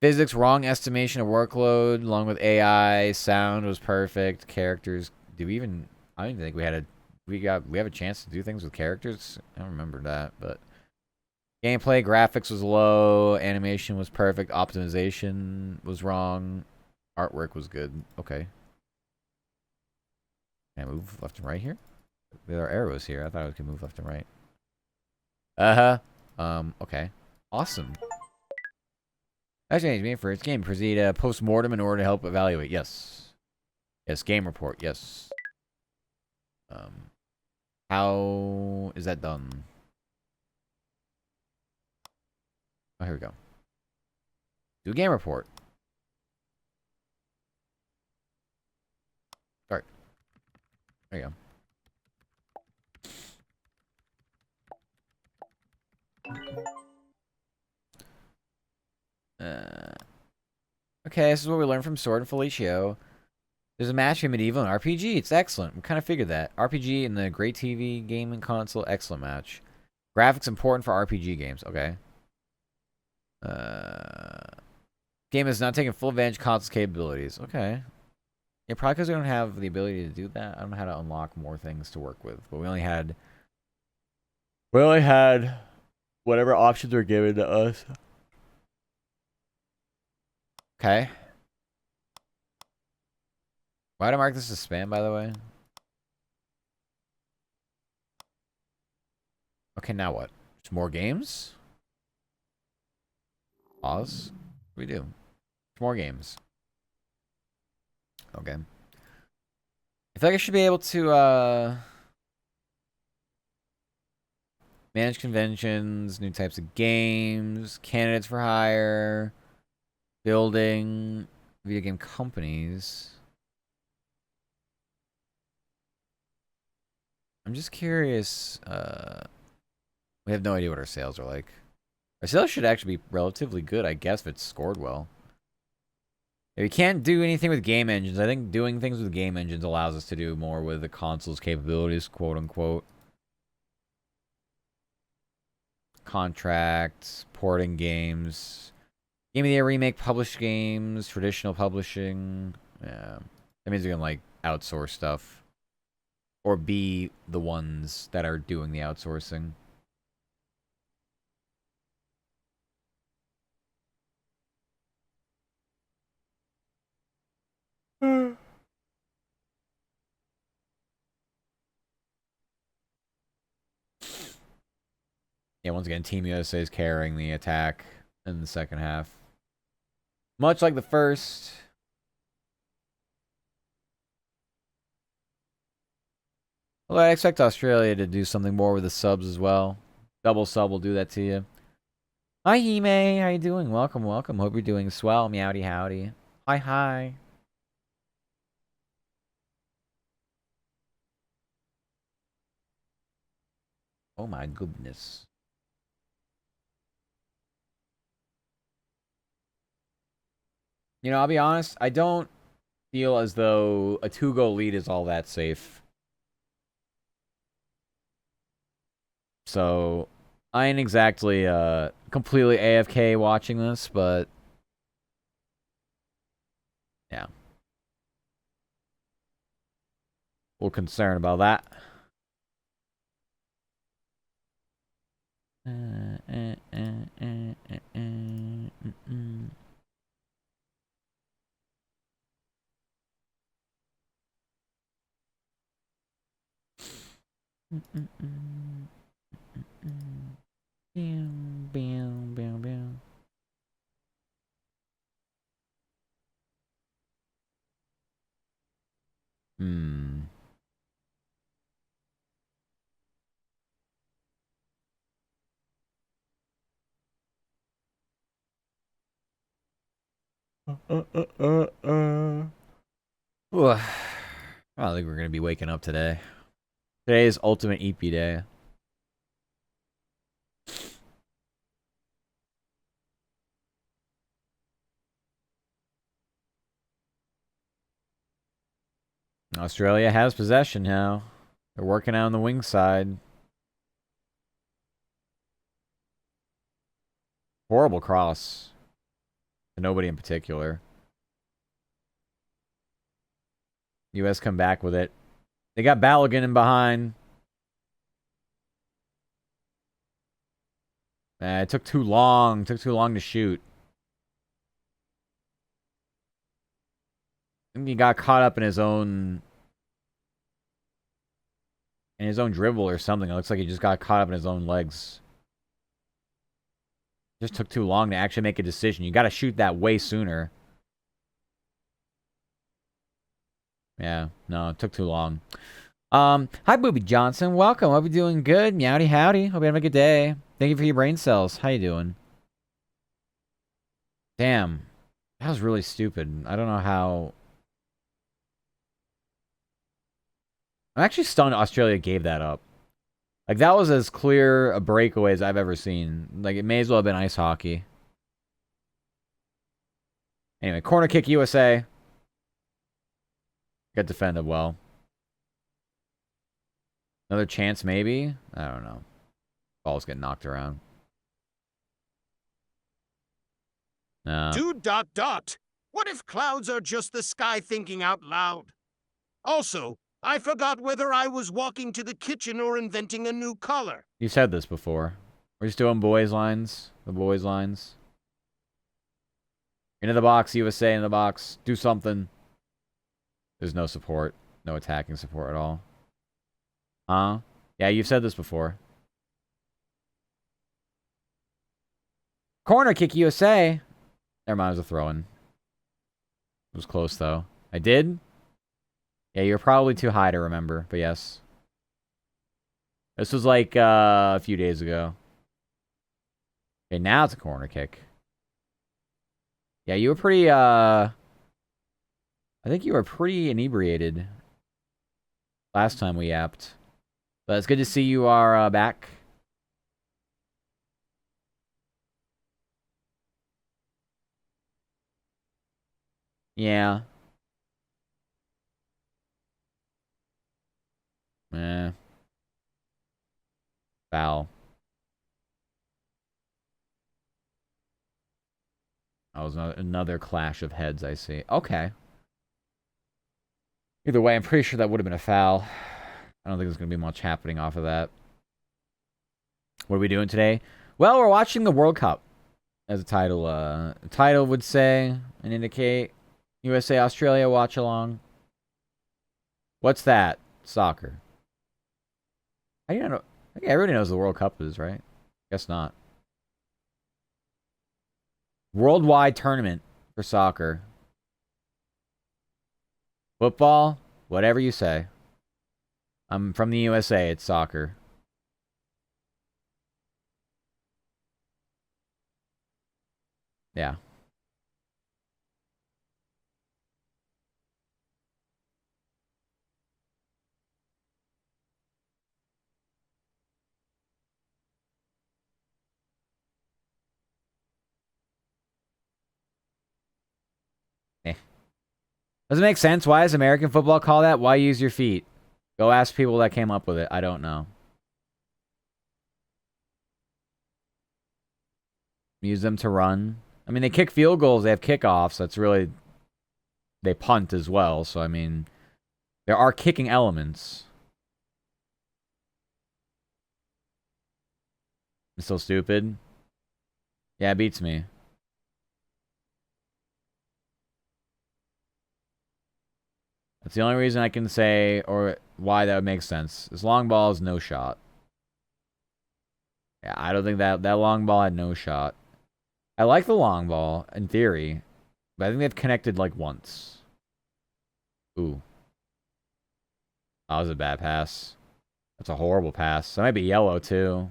Physics. Wrong estimation of workload. Along with AI. Sound was perfect. Characters. Do we even... I don't even think we had a... We have a chance to do things with characters? I don't remember that, but... Gameplay, graphics was low, animation was perfect, optimization was wrong, artwork was good. Okay. Can I move left and right here? There are arrows here. I thought I could move left and right. Okay. Awesome. Actually, me for its game. Proceed post-mortem in order to help evaluate. Yes. Yes, game report. Yes. How is that done? Oh, here we go. Do a game report. Start. There you go. Okay, this is what we learned from Sword and Fellatio. There's a match in Medieval and RPG. It's excellent. We kind of figured that. RPG and the Great TV gaming console. Excellent match. Graphics important for RPG games. Okay. Game is not taking full advantage of console's capabilities. Okay. Yeah, probably because we don't have the ability to do that. I don't know how to unlock more things to work with. But we only had whatever options were given to us. Okay. Why did I mark this as spam, by the way? Okay, now what? Just more games? Pause. What do we do? More games. Okay. I feel like I should be able to manage conventions, new types of games, candidates for hire, building, video game companies. I'm just curious. We have no idea what our sales are like. Our sales should actually be relatively good, I guess, if it's scored well. If we can't do anything with game engines, I think doing things with game engines allows us to do more with the console's capabilities, quote unquote. Contracts, porting games, Game of the Year remake, published games, traditional publishing. Yeah, that means we can like outsource stuff, or be the ones that are doing the outsourcing. Yeah, once again, Team USA is carrying the attack in the second half. Much like the first. Well, I expect Australia to do something more with the subs as well. Double sub will do that to you. Hi, Hime. How you doing? Welcome, welcome. Hope you're doing swell. Meowdy howdy. Hi, hi. Oh my goodness. You know, I'll be honest, I don't feel as though a 2-goal lead is all that safe. So, I ain't exactly completely AFK watching this, but yeah. A little concerned about that. Hmm. Ooh, I don't think we're gonna be waking up today. Today is Ultimate EP Day. Australia has possession now. They're working out on the wing side. Horrible cross. To nobody in particular. US come back with it. They got Balogun in behind. It took too long. Took too long to shoot. I think he got caught up in his own dribble or something. It looks like he just got caught up in his own legs. Just took too long to actually make a decision. You got to shoot that way sooner. Yeah, no, it took too long. Hi, Booby Johnson. Welcome. Hope you're doing good. Meowdy howdy. Hope you have a good day. Thank you for your brain cells. How you doing? Damn. That was really stupid. I don't know how... I'm actually stunned Australia gave that up. Like, that was as clear a breakaway as I've ever seen. Like, it may as well have been ice hockey. Anyway, corner kick USA. Got defended well. Another chance, maybe? I don't know. Balls get knocked around. Nah. ...
What if clouds are just the sky thinking out loud? Also, I forgot whether I was walking to the kitchen or inventing a new color.
You said this before. We're just doing boys lines. The boys lines. Into the box, USA in the box. Do something. There's no support. No attacking support at all. Huh? Yeah, you've said this before. Corner kick USA. Never mind, it was a throw-in. It was close, though. I did? Yeah, you're probably too high to remember, but yes. This was like a few days ago. Okay, now it's a corner kick. Yeah, you were pretty, I think you were pretty inebriated last time we yapped. But it's good to see you are back. Yeah. Eh. Foul. That was another clash of heads, I see. Okay. Either way, I'm pretty sure that would have been a foul. I don't think there's going to be much happening off of that. What are we doing today? Well, we're watching the World Cup, as the title would say and indicate. USA, Australia, watch along. What's that? Soccer. How do you know? I think everybody knows the World Cup is, right? Guess not. Worldwide tournament for soccer. Football, whatever you say. I'm from the USA, it's soccer. Yeah. Does it make sense? Why is American football called that? Why use your feet? Go ask people that came up with it. I don't know. Use them to run. I mean, they kick field goals. They have kickoffs. That's really... They punt as well. So, I mean, there are kicking elements. It's so stupid. Yeah, it beats me. That's the only reason I can say, or why that would make sense. This long ball is no shot. Yeah, I don't think that long ball had no shot. I like the long ball, in theory, but I think they've connected, like, once. Ooh. That was a bad pass. That's a horrible pass. That might be yellow, too.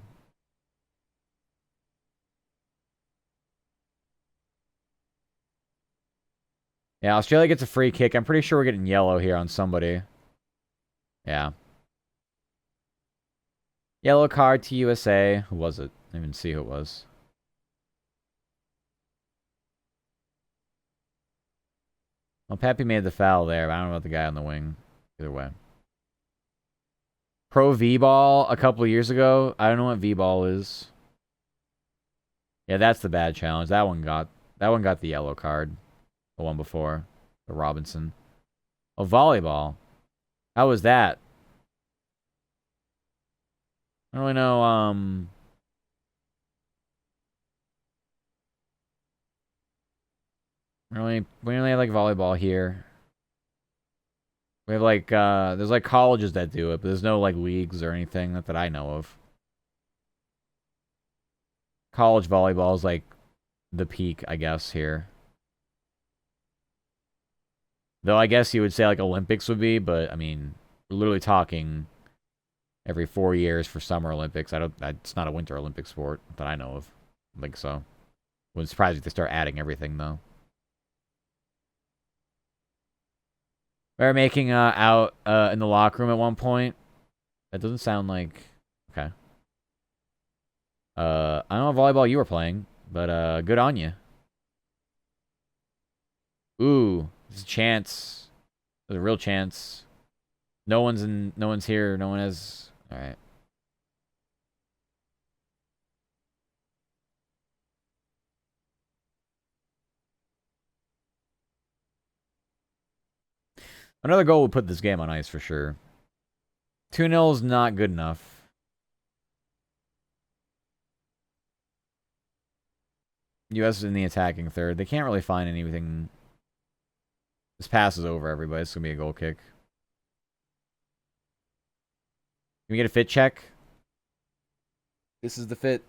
Yeah, Australia gets a free kick. I'm pretty sure we're getting yellow here on somebody. Yeah. Yellow card to USA. Who was it? I didn't even see who it was. Well, Pepe made the foul there, but I don't know about the guy on the wing. Either way. Pro V-ball a couple years ago. I don't know what V-ball is. Yeah, that's the bad challenge. That one got the yellow card. The one before. The Robinson. Oh, volleyball. How was that? I don't really know, we only have like volleyball here. We have like there's like colleges that do it, but there's no like leagues or anything that I know of. College volleyball is like the peak, I guess, here. Though I guess you would say like Olympics would be, but I mean, we're literally talking every 4 years for Summer Olympics. It's not a Winter Olympic sport that I know of. I think so. Wouldn't surprise if they start adding everything though. We were making out in the locker room at one point. That doesn't sound like... Okay. I don't know what volleyball you were playing, but good on you. Ooh, there's a chance. There's a real chance. No one's here. No one has... Alright. Another goal would put this game on ice for sure. 2-0 is not good enough. U.S. is in the attacking third. They can't really find anything. This pass is over, everybody. It's going to be a goal kick. Can we get a fit check? This is the fit.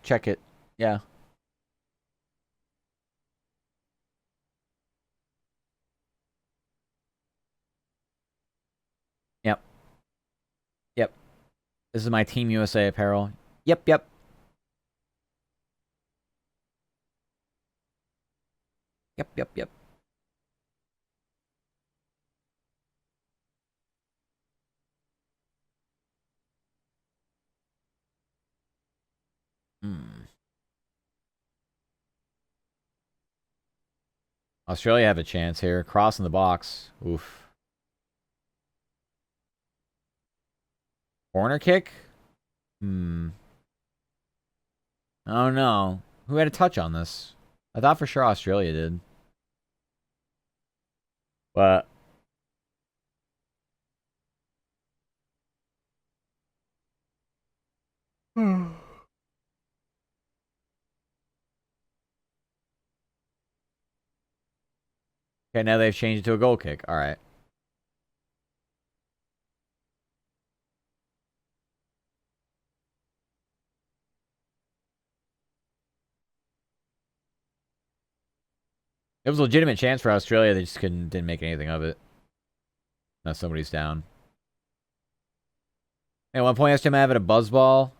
Check it. Yeah. Yep. Yep. This is my Team USA apparel. Yep, yep. Yep, yep, yep. Australia have a chance here. Crossing the box. Oof. Corner kick? Oh no. Who had a touch on this? I thought for sure Australia did. But... Okay, now they've changed it to a goal kick. Alright. It was a legitimate chance for Australia. They just didn't make anything of it. Now somebody's down. At one point, I asked him to have a buzzball.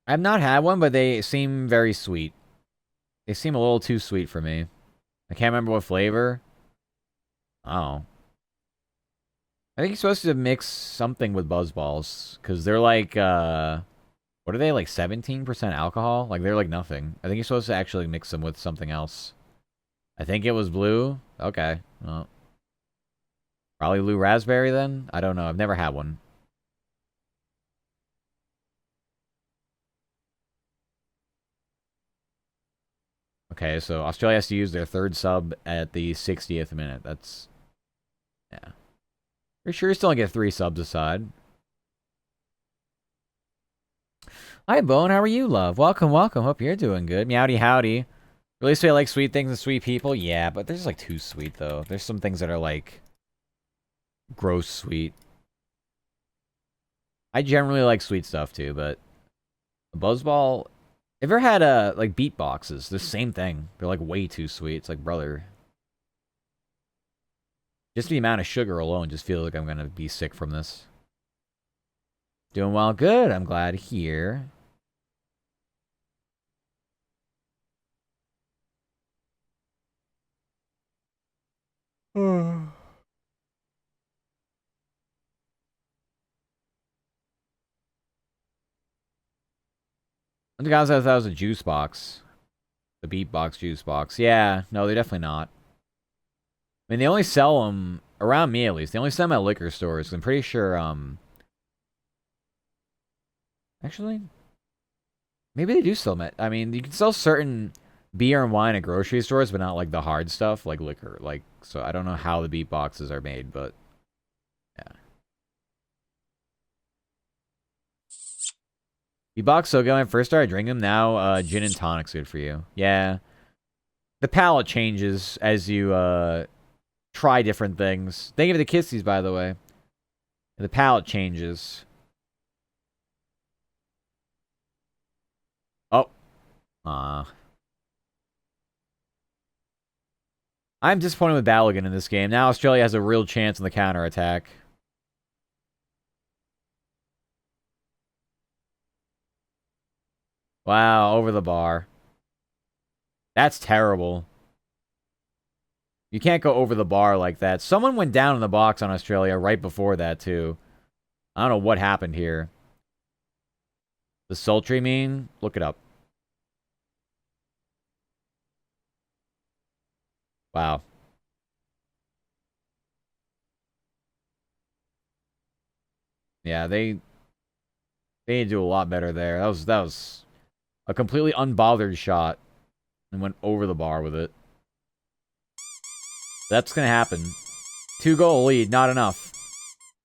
I've not had one, but they seem very sweet. They seem a little too sweet for me. I can't remember what flavor. Oh. I think you're supposed to mix something with buzzballs. Because they're like, What are they, like 17% alcohol? Like, they're like nothing. I think you're supposed to actually mix them with something else. I think it was blue. Okay. Well, probably blue raspberry then? I don't know. I've never had one. Okay, so Australia has to use their third sub at the 60th minute. That's... Yeah. Pretty sure you still only get 3 subs aside. Hi, Bone. How are you, love? Welcome, welcome. Hope you're doing good. Meowdy howdy. Really say I like sweet things and sweet people? Yeah, but there's like too sweet, though. There's some things that are like... gross sweet. I generally like sweet stuff, too, but... A Buzzball... Ever had, like, beatboxes? The same thing. They're, like, way too sweet. It's like, brother... Just the amount of sugar alone just feels like I'm gonna be sick from this. Doing well, good. I'm glad to hear. I think I thought that was a juice box. The beatbox juice box. Yeah, no, they're definitely not. I mean, they only sell them, around me at least, they only sell them at liquor stores. I'm pretty sure, actually, maybe they do sell them at, I mean, you can sell certain beer and wine at grocery stores, but not like the hard stuff, like liquor. Like, so I don't know how the beatboxes are made, but yeah. Beatbox so good. When I first started drinking them, now gin and tonic's good for you. Yeah. The palate changes as you try different things. Thank you for the kissies, by the way. The palate changes. Oh. I'm disappointed with Balogun in this game. Now Australia has a real chance on the counterattack. Wow, over the bar. That's terrible. You can't go over the bar like that. Someone went down in the box on Australia right before that, too. I don't know what happened here. The sultry mean? Look it up. Wow. Yeah, they need to do a lot better there. That was a completely unbothered shot and went over the bar with it. That's gonna happen. 2-goal lead, not enough.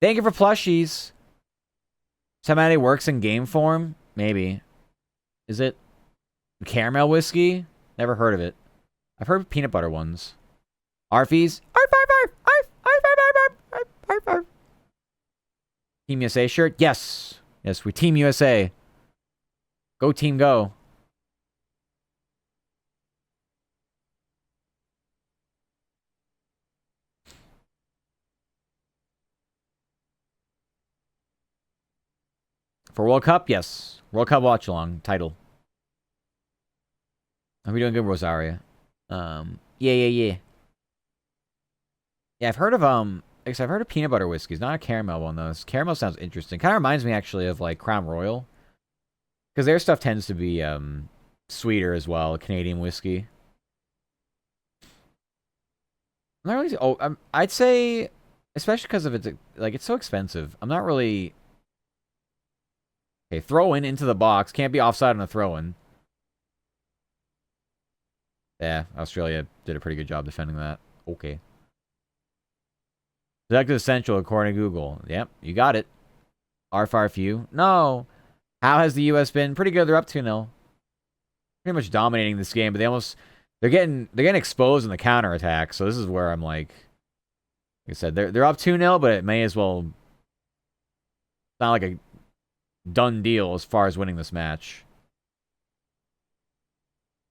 Thank you for plushies. Somebody works in game form? Maybe. Is it caramel whiskey? Never heard of it. I've heard of peanut butter ones. Arfies? Arf. Team USA shirt? Yes. Yes, we Team USA. Go team go. For World Cup? Yes. World Cup watch along title. Are we doing good, Rosaria? Yeah. Yeah, I've heard of I've heard of peanut butter whiskeys, not a caramel one though. Caramel sounds interesting. Kind of reminds me actually of like Crown Royal, because their stuff tends to be sweeter as well. Canadian whiskey. I'm not really. Oh, I'd say, especially because of it's like it's so expensive. I'm not really. Okay, throw in into the box. Can't be offside on a throw in. Yeah, Australia did a pretty good job defending that. Okay. Selected essential according to Google. Yep, you got it. RFRFU. No. How has the U.S. been? Pretty good. They're up 2-0. Pretty much dominating this game, but they're getting exposed in the counterattack. So this is where I'm like I said, they're up 2-0, but it may as well. It's not like a done deal as far as winning this match.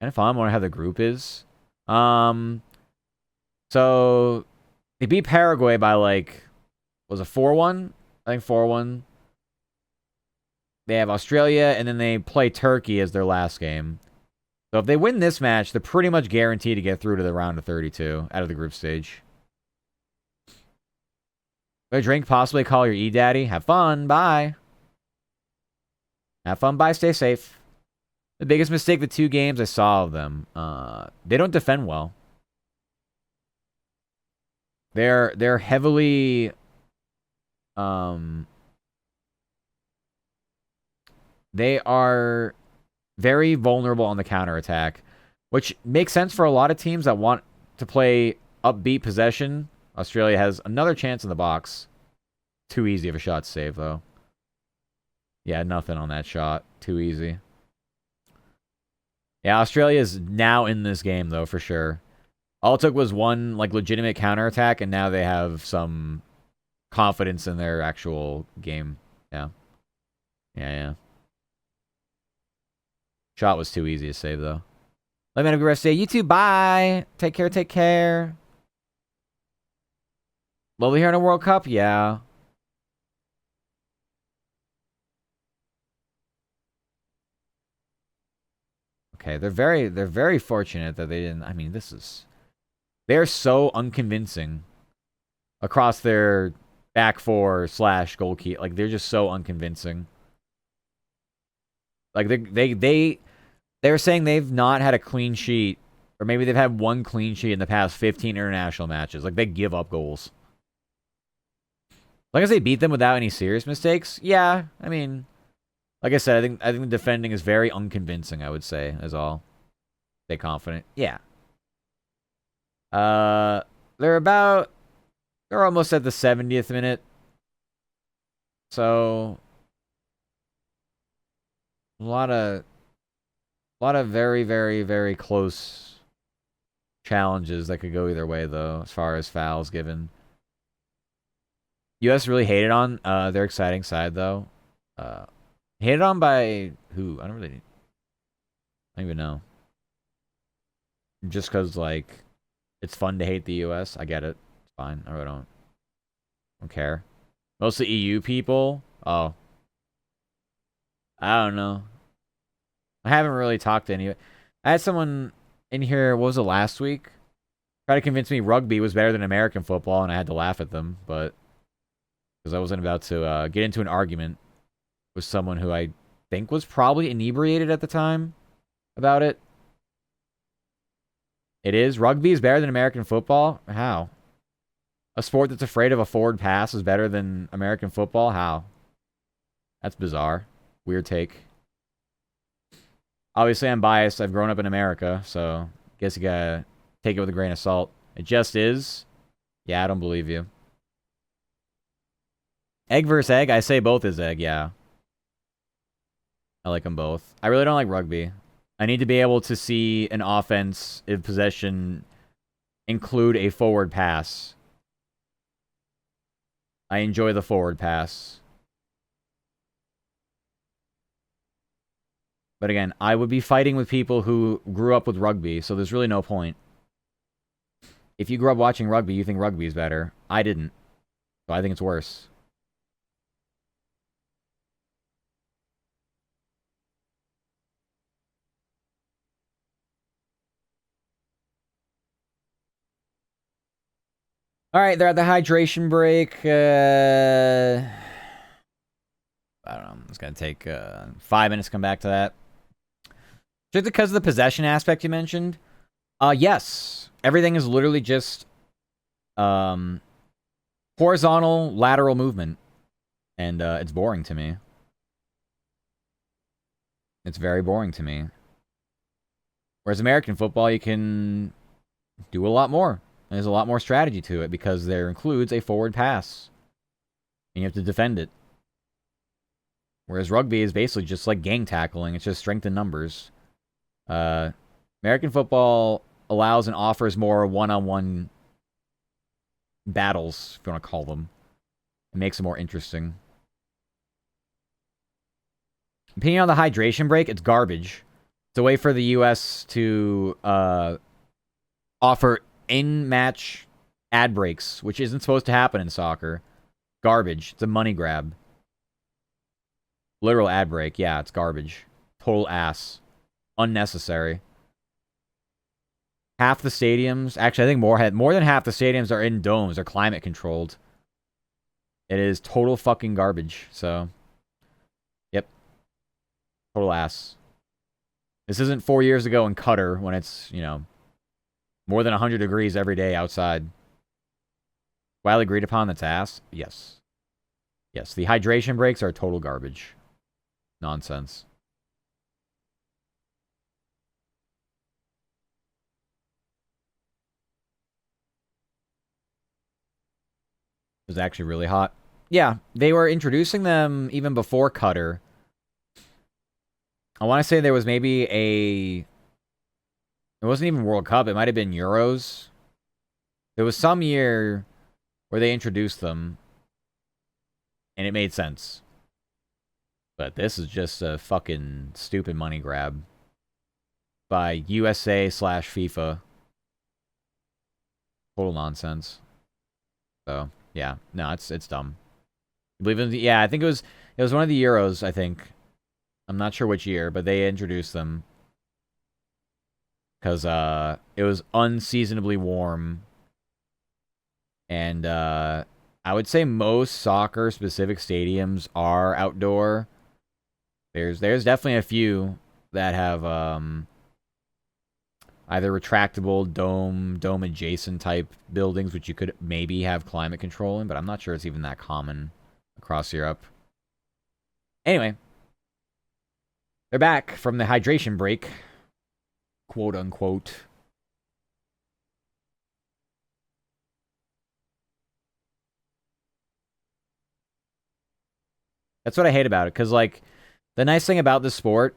And if I wonder how the group is. So they beat Paraguay by like, was it 4-1? I think 4-1. They have Australia, and then they play Turkey as their last game. So if they win this match, they're pretty much guaranteed to get through to the round of 32 out of the group stage. Go drink, possibly call your E-Daddy. Have fun. Bye. Have fun, bye, stay safe. The biggest mistake the 2 games I saw of them, they don't defend well. They're heavily they are very vulnerable on the counterattack, which makes sense for a lot of teams that want to play upbeat possession. Australia has another chance in the box. Too easy of a shot to save, though. Yeah, nothing on that shot. Too easy. Yeah, Australia is now in this game, though, for sure. All it took was one legitimate counterattack, and now they have some confidence in their actual game. Yeah. Yeah. Shot was too easy to save, though. Let me have a good rest of the day. You too, bye. Take care, take care. Lovely here in a World Cup? Yeah. Okay, they're very fortunate that they didn't. I mean, they're so unconvincing across their back four / goalkeeper. They're just so unconvincing. They're saying they've not had a clean sheet, or maybe they've had one clean sheet in the past 15 international matches. They give up goals. As they beat them without any serious mistakes, yeah. I mean, like I said, I think the defending is very unconvincing, I would say, is all. Stay confident. Yeah. They're almost at the 70th minute. So a lot of very, very, very close challenges that could go either way, though, as far as fouls given. US really hated on their exciting side, though. Hated on by who? I don't even know. Just because, it's fun to hate the US. I get it. It's fine. I really don't care. Mostly EU people. Oh. I don't know. I haven't really talked to any. I had someone in here, what was it, last week? Try to convince me rugby was better than American football, and I had to laugh at them, but because I wasn't about to get into an argument with someone who I think was probably inebriated at the time about it. It is. Rugby is better than American football? How? A sport that's afraid of a forward pass is better than American football? How? That's bizarre. Weird take. Obviously, I'm biased. I've grown up in America, so guess you gotta take it with a grain of salt. It just is. Yeah, I don't believe you. Egg versus egg? I say both is egg, yeah. I like them both. I really don't like rugby. I need to be able to see an offense in possession include a forward pass. I enjoy the forward pass. But again, I would be fighting with people who grew up with rugby, so there's really no point. If you grew up watching rugby, you think rugby is better. I didn't. So I think it's worse. All right, they're at the hydration break. I don't know. It's going to take 5 minutes to come back to that. Just because of the possession aspect you mentioned. Yes. Everything is literally just horizontal, lateral movement. And it's boring to me. It's very boring to me. Whereas American football, you can do a lot more. There's a lot more strategy to it because there includes a forward pass. And you have to defend it. Whereas rugby is basically just like gang tackling. It's just strength in numbers. American football allows and offers more one-on-one battles, if you want to call them. It makes it more interesting. Opinion on the hydration break, it's garbage. It's a way for the U.S. to offer in-match ad breaks, which isn't supposed to happen in soccer. Garbage. It's a money grab. Literal ad break. Yeah, it's garbage. Total ass. Unnecessary. Half the stadiums, actually I think more than half the stadiums are in domes. They're climate controlled. It is total fucking garbage. So, yep. Total ass. This isn't 4 years ago in Qatar when it's, you know, more than 100 degrees every day outside. Widely agreed upon that's ass? Yes. Yes, the hydration breaks are total garbage. Nonsense. It was actually really hot. Yeah, they were introducing them even before Qatar. I want to say there was maybe a... It wasn't even World Cup. It might have been Euros. There was some year where they introduced them, and it made sense. But this is just a fucking stupid money grab by USA/FIFA. Total nonsense. So yeah, no, it's dumb. You believe in? Yeah, I think it was one of the Euros. I think I'm not sure which year, but they introduced them because it was unseasonably warm, and I would say most soccer specific stadiums are outdoor. There's definitely a few that have either retractable dome adjacent type buildings, which you could maybe have climate control in, but I'm not sure it's even that common across Europe. Anyway, they're back from the hydration break, quote unquote. That's what I hate about it, because like the nice thing about this sport,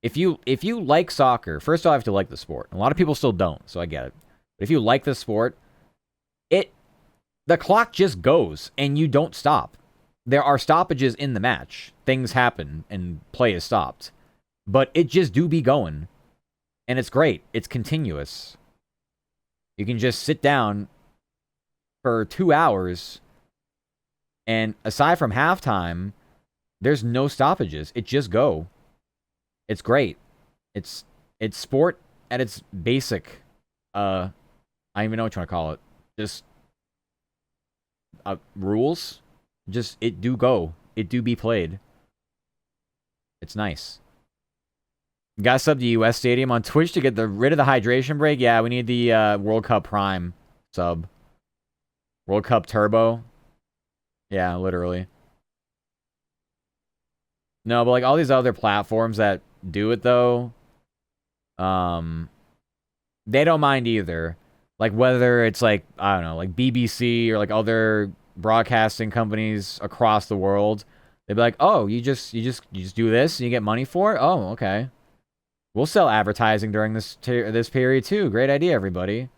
if you like soccer, first off, you have to like the sport. A lot of people still don't, so I get it. But if you like the sport, the clock just goes and you don't stop. There are stoppages in the match. Things happen and play is stopped. But it just do be going. And it's great. It's continuous. You can just sit down for 2 hours, and aside from halftime, there's no stoppages. It just go. It's great. It's sport at its basic. I don't even know what you want to call it. Just rules. Just it do go. It do be played. It's nice. Got sub to US Stadium on Twitch to get rid of the hydration break. Yeah, we need the World Cup Prime sub. World Cup Turbo. Yeah, literally. No, but like all these other platforms that do it though, they don't mind either. Like whether it's like, I don't know, like BBC or like other broadcasting companies across the world, they'd be like, "Oh, you just do this and you get money for it? Oh, okay. We'll sell advertising during this period too. Great idea, everybody."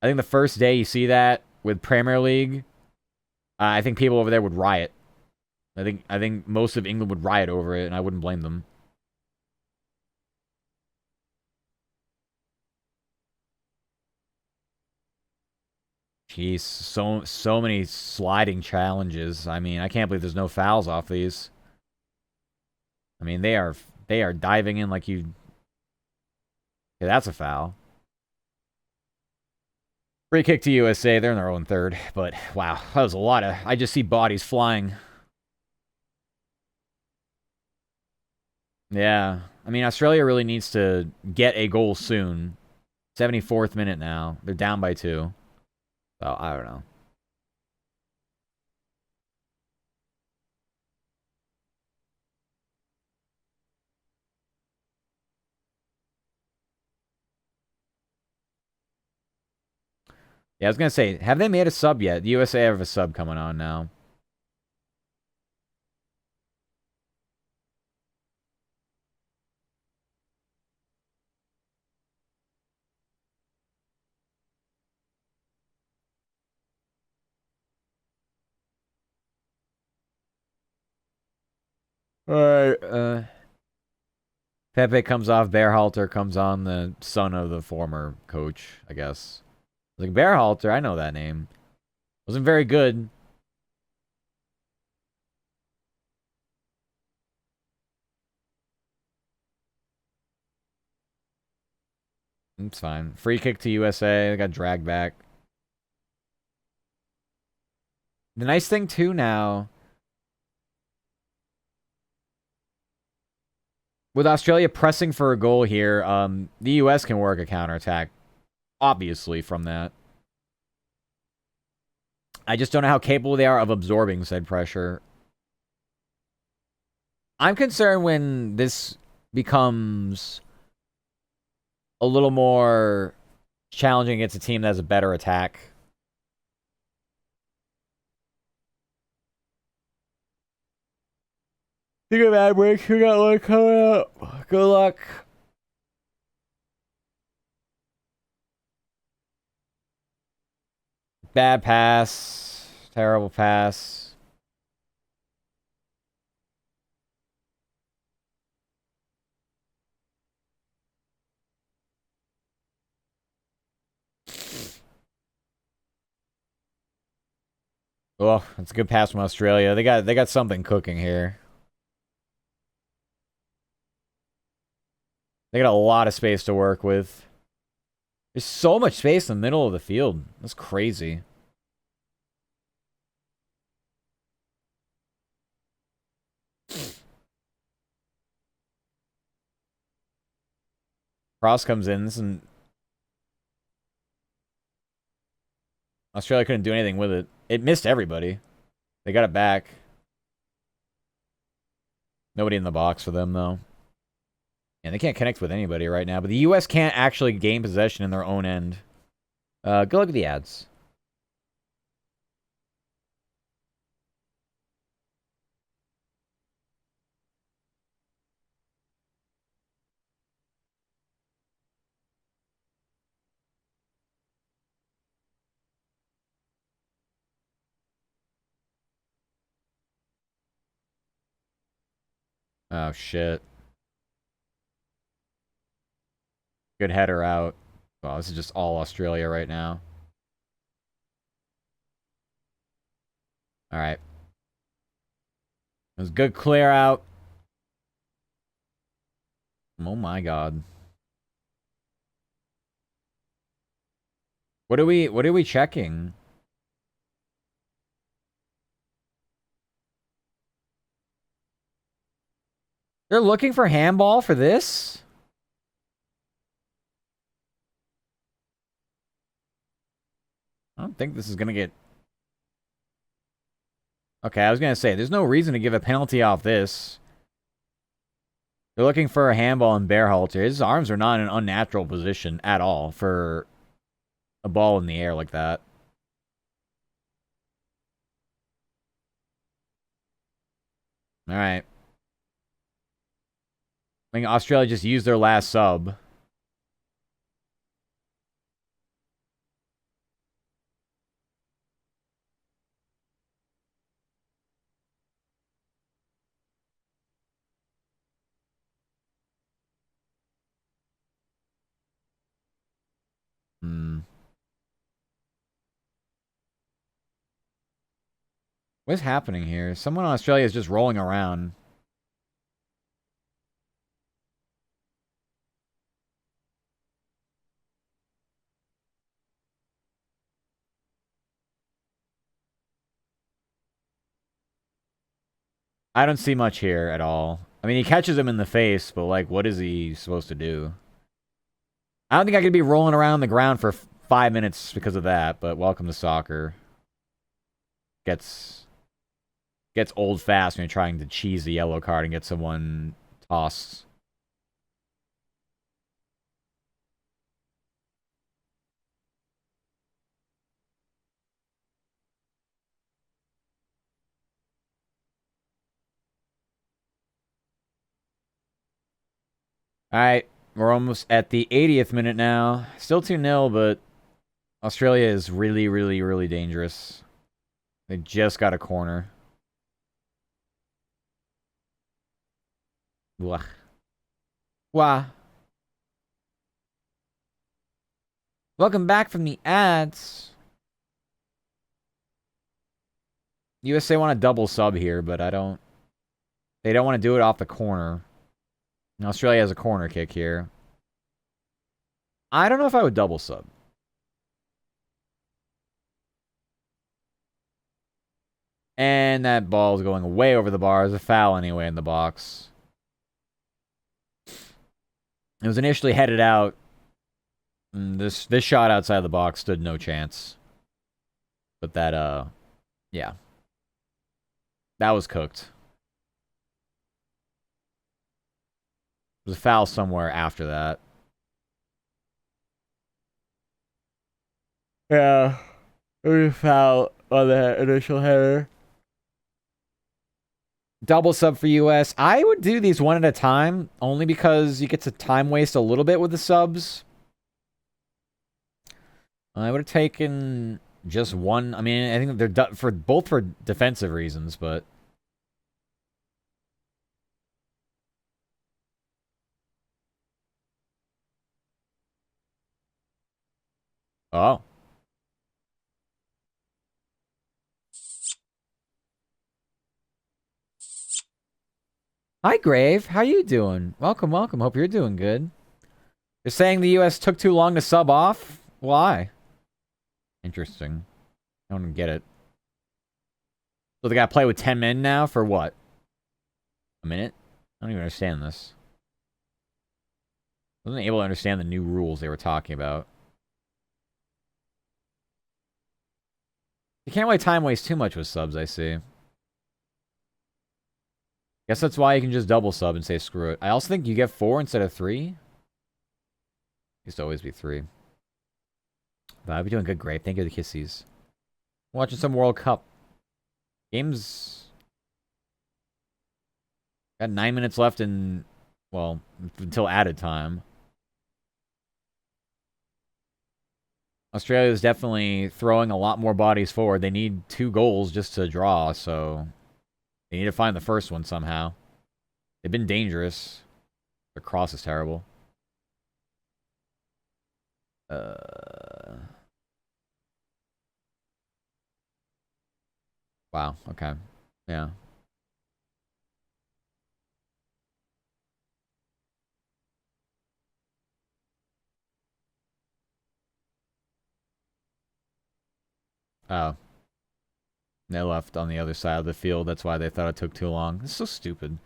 I think the first day you see that with Premier League, I think people over there would riot. I think most of England would riot over it, and I wouldn't blame them. Jeez, so many sliding challenges. I mean, I can't believe there's no fouls off these. I mean, they are diving in like you. Okay, that's a foul. Free kick to USA. They're in their own third, but wow, that was a lot of. I just see bodies flying. Yeah, I mean, Australia really needs to get a goal soon. 74th minute now. They're down by 2. So, I don't know. Yeah, I was going to say, have they made a sub yet? The USA have a sub coming on now. Alright, Pepe comes off, Berhalter comes on, the son of the former coach, I guess. Like, Berhalter, I know that name. Wasn't very good. It's fine. Free kick to USA. They got dragged back. The nice thing, too, now With Australia pressing for a goal here, the U.S. can work a counterattack, obviously, from that. I just don't know how capable they are of absorbing said pressure. I'm concerned when this becomes a little more challenging against a team that has a better attack. Think of bad break. We got one coming up. Good luck. Bad pass. Terrible pass. Oh, that's a good pass from Australia. They got something cooking here. They got a lot of space to work with. There's so much space in the middle of the field. That's crazy. Cross comes in. And Australia couldn't do anything with it. It missed everybody. They got it back. Nobody in the box for them, though. And they can't connect with anybody right now. But the U.S. can't actually gain possession in their own end. Go look at the ads. Oh, shit. Good header out. Wow, this is just all Australia right now. All right. It was good clear out. Oh my god. What are we checking? They're looking for handball for this? I don't think this is gonna get... Okay, I was gonna say, there's no reason to give a penalty off this. They're looking for a handball in Berhalter. His arms are not in an unnatural position at all for a ball in the air like that. All right. I think Australia just used their last sub. Hmm. What's happening here? Someone in Australia is just rolling around. I don't see much here at all. I mean, he catches him in the face, but, like, what is he supposed to do? I don't think I could be rolling around on the ground for 5 minutes because of that, but welcome to soccer. Gets old fast when you're trying to cheese the yellow card and get someone tossed. Alright, we're almost at the 80th minute now. Still 2-0, but Australia is really, really, really dangerous. They just got a corner. Wah. Wah. Welcome back from the ads. USA want a double sub here, but I don't... They don't want to do it off the corner. And Australia has a corner kick here. I don't know if I would double sub. And that ball is going way over the bar. There's a foul anyway in the box. It was initially headed out. And this shot outside the box stood no chance. But that, yeah. That was cooked. There was a foul somewhere after that. Yeah. There was a foul on the initial header. Double sub for US. I would do these one at a time, only because you get to time waste a little bit with the subs. I would have taken just one. I mean, I think they're both for defensive reasons, but oh. Hi, Grave. How you doing? Welcome, welcome. Hope you're doing good. You're saying the U.S. took too long to sub off? Why? Interesting. I don't get it. So they gotta play with 10 men now for what? A minute? I don't even understand this. I wasn't able to understand the new rules they were talking about. You can't really time waste too much with subs, I see. Guess that's why you can just double sub and say screw it. I also think you get 4 instead of 3. Used to always be 3. But I'll be doing good, great. Thank you for the kissies. Watching some World Cup. Games... Got 9 minutes left in... Well, until added time. Australia is definitely throwing a lot more bodies forward. They need 2 goals just to draw, so... They need to find the first one somehow. They've been dangerous. Their cross is terrible. Wow, okay. Yeah. Oh. They left on the other side of the field. That's why they thought it took too long. It's so stupid.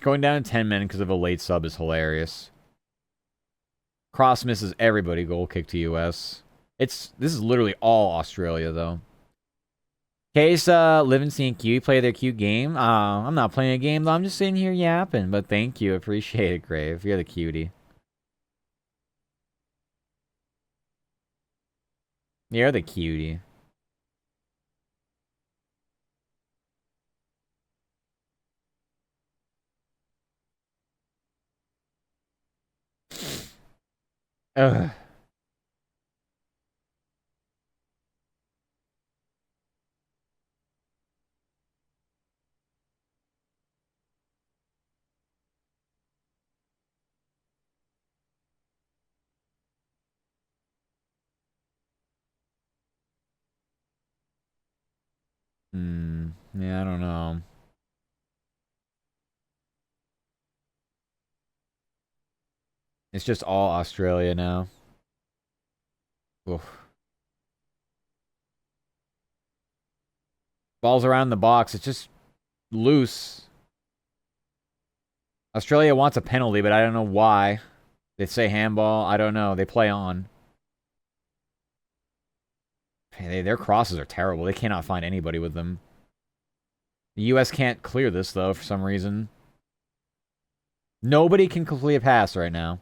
Going down to 10 men because of a late sub is hilarious. Cross misses everybody. Goal kick to US. This is literally all Australia, though. Case, Livingston and Q play their cute game. I'm not playing a game, though. I'm just sitting here yapping. But thank you. Appreciate it, Grave. You're the cutie. You're the cutie. Ugh. Yeah, I don't know. It's just all Australia now. Oof. Balls around the box. It's just loose. Australia wants a penalty, but I don't know why. They say handball. I don't know. They play on. Their crosses are terrible. They cannot find anybody with them. The U.S. can't clear this, though, for some reason. Nobody can complete a pass right now.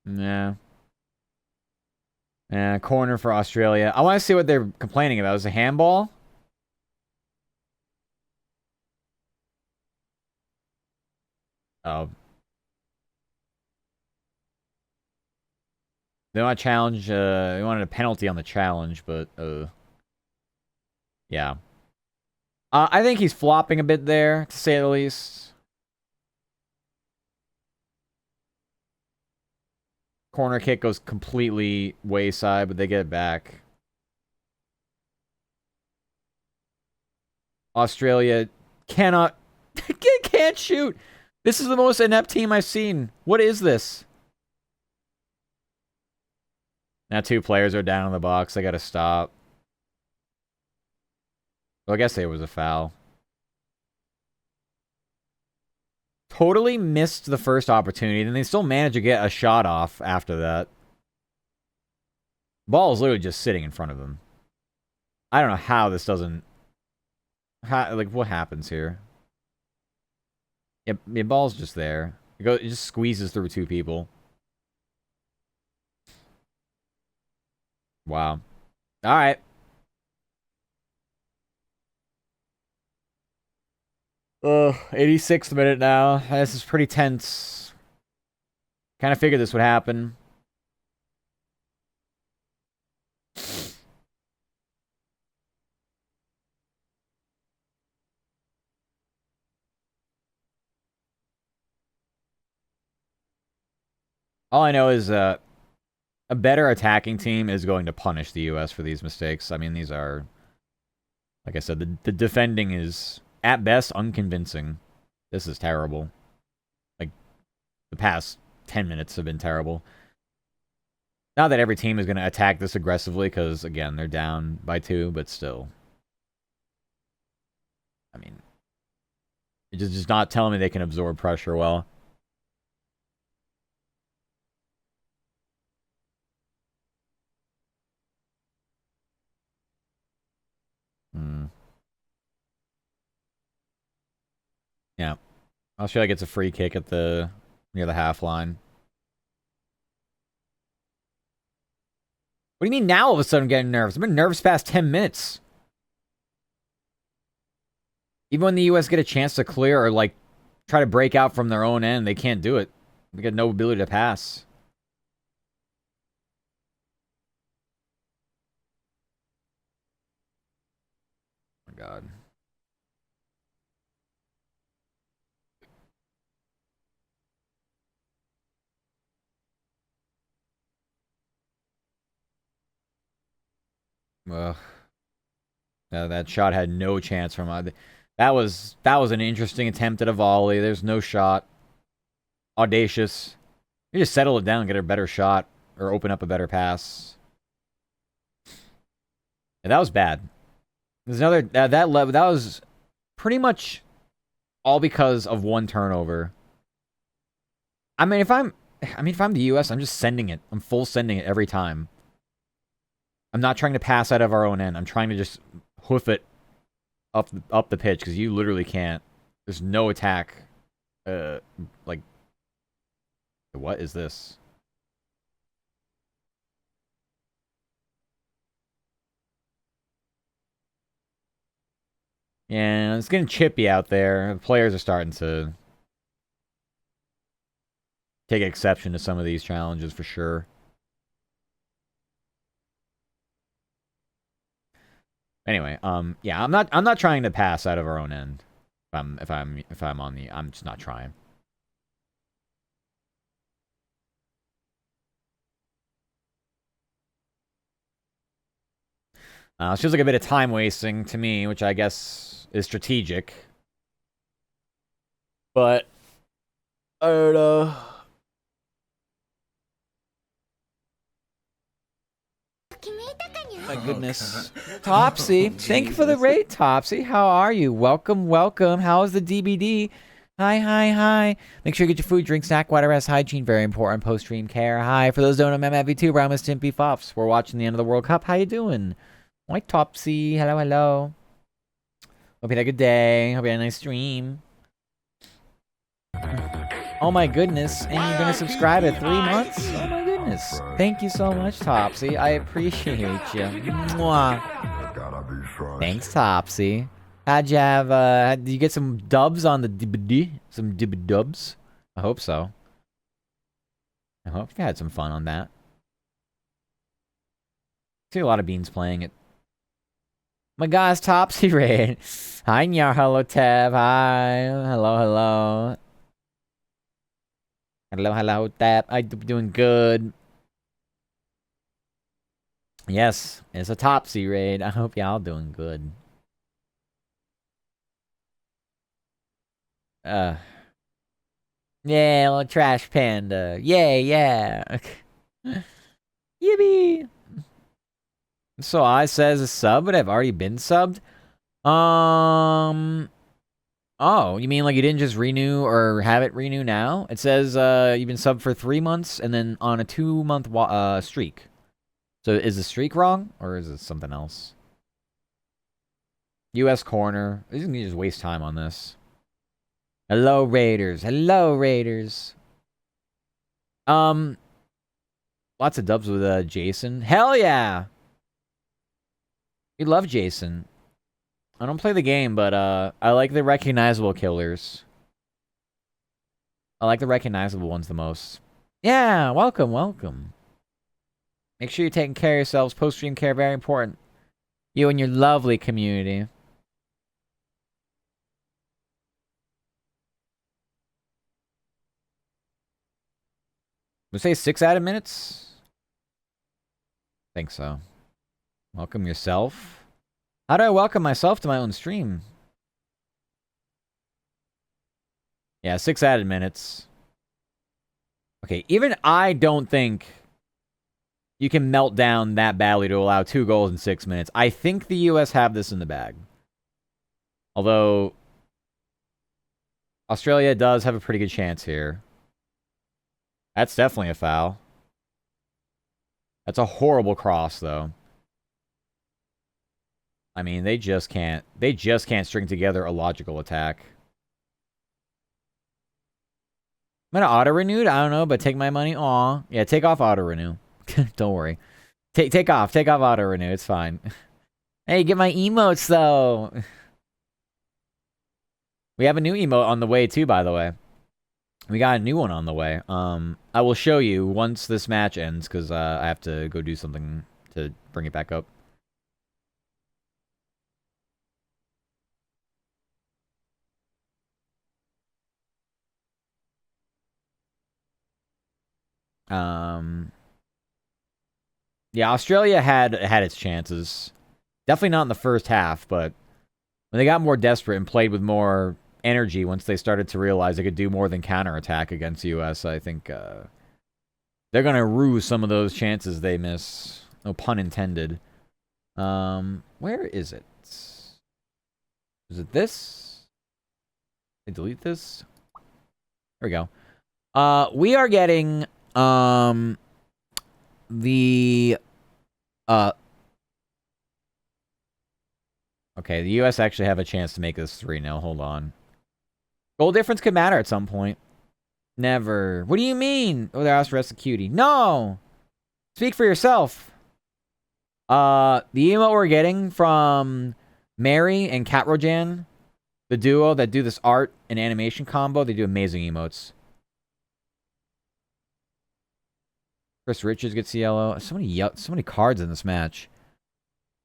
Nah. Corner for Australia. I want to see what they're complaining about. Is it a handball? Oh. They want to challenge, they wanted a penalty on the challenge, but, yeah. I think he's flopping a bit there, to say the least. Corner kick goes completely wayside, but they get it back. Australia can't shoot. This is the most inept team I've seen. What is this? Now 2 players are down in the box. They gotta stop. Well, I guess it was a foul. Totally missed the first opportunity, then they still managed to get a shot off after that. Ball is literally just sitting in front of him. I don't know how this doesn't... like, what happens here? Yep, the ball's just there. It just squeezes through 2 people. Wow. Alright. 86th minute now. This is pretty tense. Kind of figured this would happen. All I know is a better attacking team is going to punish the U.S. for these mistakes. I mean, these are, like I said, the defending is, at best, unconvincing. This is terrible. Like, the past 10 minutes have been terrible. Not that every team is going to attack this aggressively, because, again, they're down by 2, but still. I mean, it's just not telling me they can absorb pressure well. Yeah. Australia gets a free kick at near the half line. What do you mean now all of a sudden I'm getting nervous? I've been nervous past 10 minutes. Even when the U.S. get a chance to clear or, like, try to break out from their own end, they can't do it. They got no ability to pass. Oh, my God. Ugh. That shot had no chance from... That was an interesting attempt at a volley. There's no shot. Audacious. You just settle it down and get a better shot. Or open up a better pass. And that was bad. There's another... that was pretty much all because of one turnover. I mean, if I'm the U.S., I'm just sending it. I'm full sending it every time. I'm not trying to pass out of our own end. I'm trying to just hoof it up the pitch, because you literally can't. There's no attack. Like, what is this? Yeah, it's getting chippy out there. The players are starting to take exception to some of these challenges for sure. Anyway, yeah, I'm not trying to pass out of our own end. If I'm on the, I'm just not trying. It feels like a bit of time wasting to me, which I guess is strategic. But I don't know. My goodness. Topsy, thank you for the raid, Topsy. How are you? Welcome. How's the DBD? Hi. Make sure you get your food, drink, snack, water, rest, hygiene. Very important. Post-stream care. Hi. For those who don't know, I'm MFV2, I'm Miss Timpy Fops. We're watching the end of the World Cup. How you doing? Hi, Topsy. Hello. Hope you had a good day. Hope you had a nice stream. Oh my goodness. And you're going to subscribe at 3 months? Oh my goodness. Thank you so much, Topsy. I appreciate you. Mwah. Thanks, Topsy. How'd you have, did you get some dubs on the DBD? Some dubs? I hope so. I hope you had some fun on that. I see a lot of beans playing it. My guy's Topsy raid. Hi, Nyar. Hello, Tab. Hi. Hello. Hello, Tab. I'm doing good. Yes, it's a Topsy raid. I hope y'all doing good. Yeah, little trash panda. Yeah. Yippee! So I says a sub, but I've already been subbed. Oh, you mean like you didn't just renew or have it renew now? It says you've been subbed for 3 months and then on a 2-month streak. So is the streak wrong or is it something else? U.S. corner. This is gonna just waste time on this. Hello, Raiders. Hello, Raiders. Lots of dubs with Jason. Hell yeah! We love Jason. I don't play the game, but I like the recognizable killers. I like the recognizable ones the most. Yeah, welcome, welcome. Make sure you're taking care of yourselves. Post-stream care, very important. You and your lovely community. Would say 6 added minutes? I think so. Welcome yourself. How do I welcome myself to my own stream? Yeah, 6 added minutes. Okay, even I don't think you can melt down that badly to allow 2 goals in 6 minutes. I think the U.S. have this in the bag. Although, Australia does have a pretty good chance here. That's definitely a foul. That's a horrible cross, though. I mean, they just can't string together a logical attack. I'm gonna auto-renewed? I don't know, but take my money. Aw. Yeah, take off auto-renew. Don't worry. Take off auto-renew. It's fine. Hey, get my emotes, though. We have a new emote on the way, too, by the way. We got a new one on the way. I will show you once this match ends, because I have to go do something to bring it back up. Yeah, Australia had its chances. Definitely not in the first half, but when they got more desperate and played with more energy once they started to realize they could do more than counterattack against the U.S., I think they're going to rue some of those chances they miss. No pun intended. Where is it? Is it this? I delete this? There we go. We are getting okay, the U.S. actually have a chance to make this 3-0. Hold on. Goal difference could matter at some point. Never. What do you mean? Oh, they're asked for cutie. No! Speak for yourself. The emote we're getting from Mary and Katrojan, the duo that do this art and animation combo, they do amazing emotes. Chris Richards gets yellow. So many cards in this match.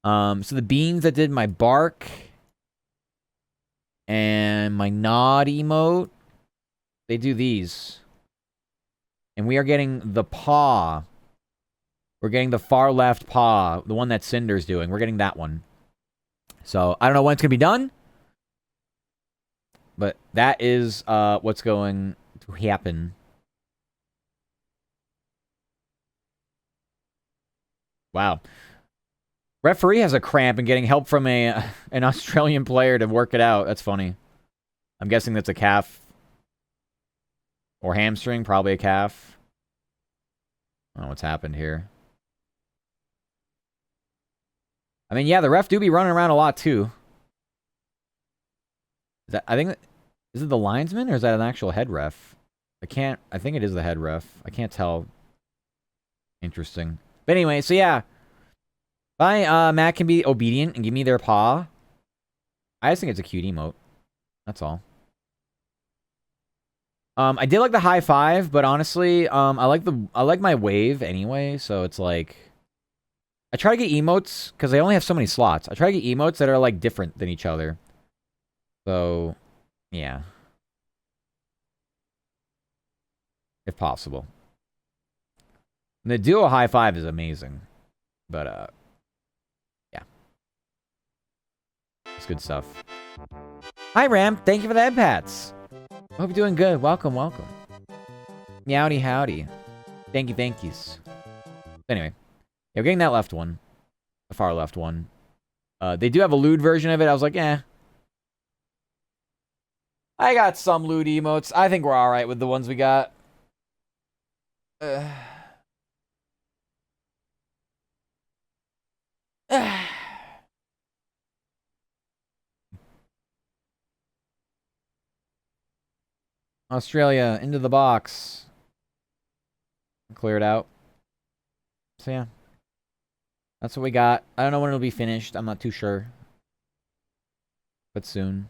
So the beans that did my bark and my nod emote, they do these. And we are getting the paw. We're getting the far left paw, the one that Cinder's doing. We're getting that one. So I don't know when it's gonna be done, but that is what's going to happen. Wow. Referee has a cramp and getting help from an Australian player to work it out. That's funny. I'm guessing that's a calf. Or hamstring, probably a calf. I don't know what's happened here. I mean, yeah, the ref do be running around a lot, too. Is that, is it the linesman, or is that an actual head ref? I think it is the head ref. I can't tell. Interesting. But anyway, so yeah. Matt can be obedient and give me their paw. I just think it's a cute emote. That's all. I did like the high five, but honestly, I like my wave anyway, so it's like I try to get emotes because they only have so many slots. I try to get emotes that are like different than each other. So, yeah. If possible. And the duo high five is amazing. But yeah. It's good stuff. Hi Ram, thank you for the head pats. Hope you're doing good. Welcome, welcome. Meowdy howdy. Thank yous. Anyway, Yeah, we're getting that left one. The far left one. They do have a lewd version of it. I was like, eh. I got some lewd emotes. I think we're alright with the ones we got. Australia, into the box. Clear it out. So yeah. That's what we got. I don't know when it'll be finished. I'm not too sure. But soon.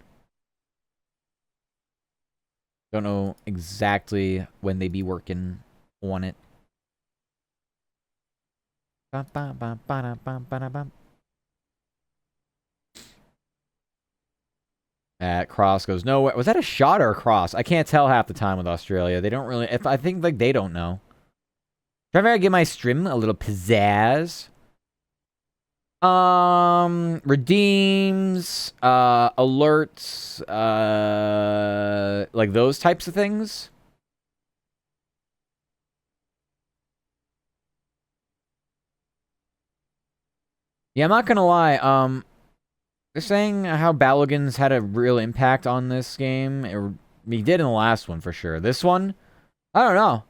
Don't know exactly when they be working on it. Cross goes nowhere. Was that a shot or a cross? I can't tell half the time with Australia. They don't really. I think like they don't know. Trying to give my stream a little pizzazz. Redeems, alerts, like those types of things. Yeah, I'm not gonna lie. They're saying how Balogun's had a real impact on this game. He did in the last one for sure. This one, I don't know.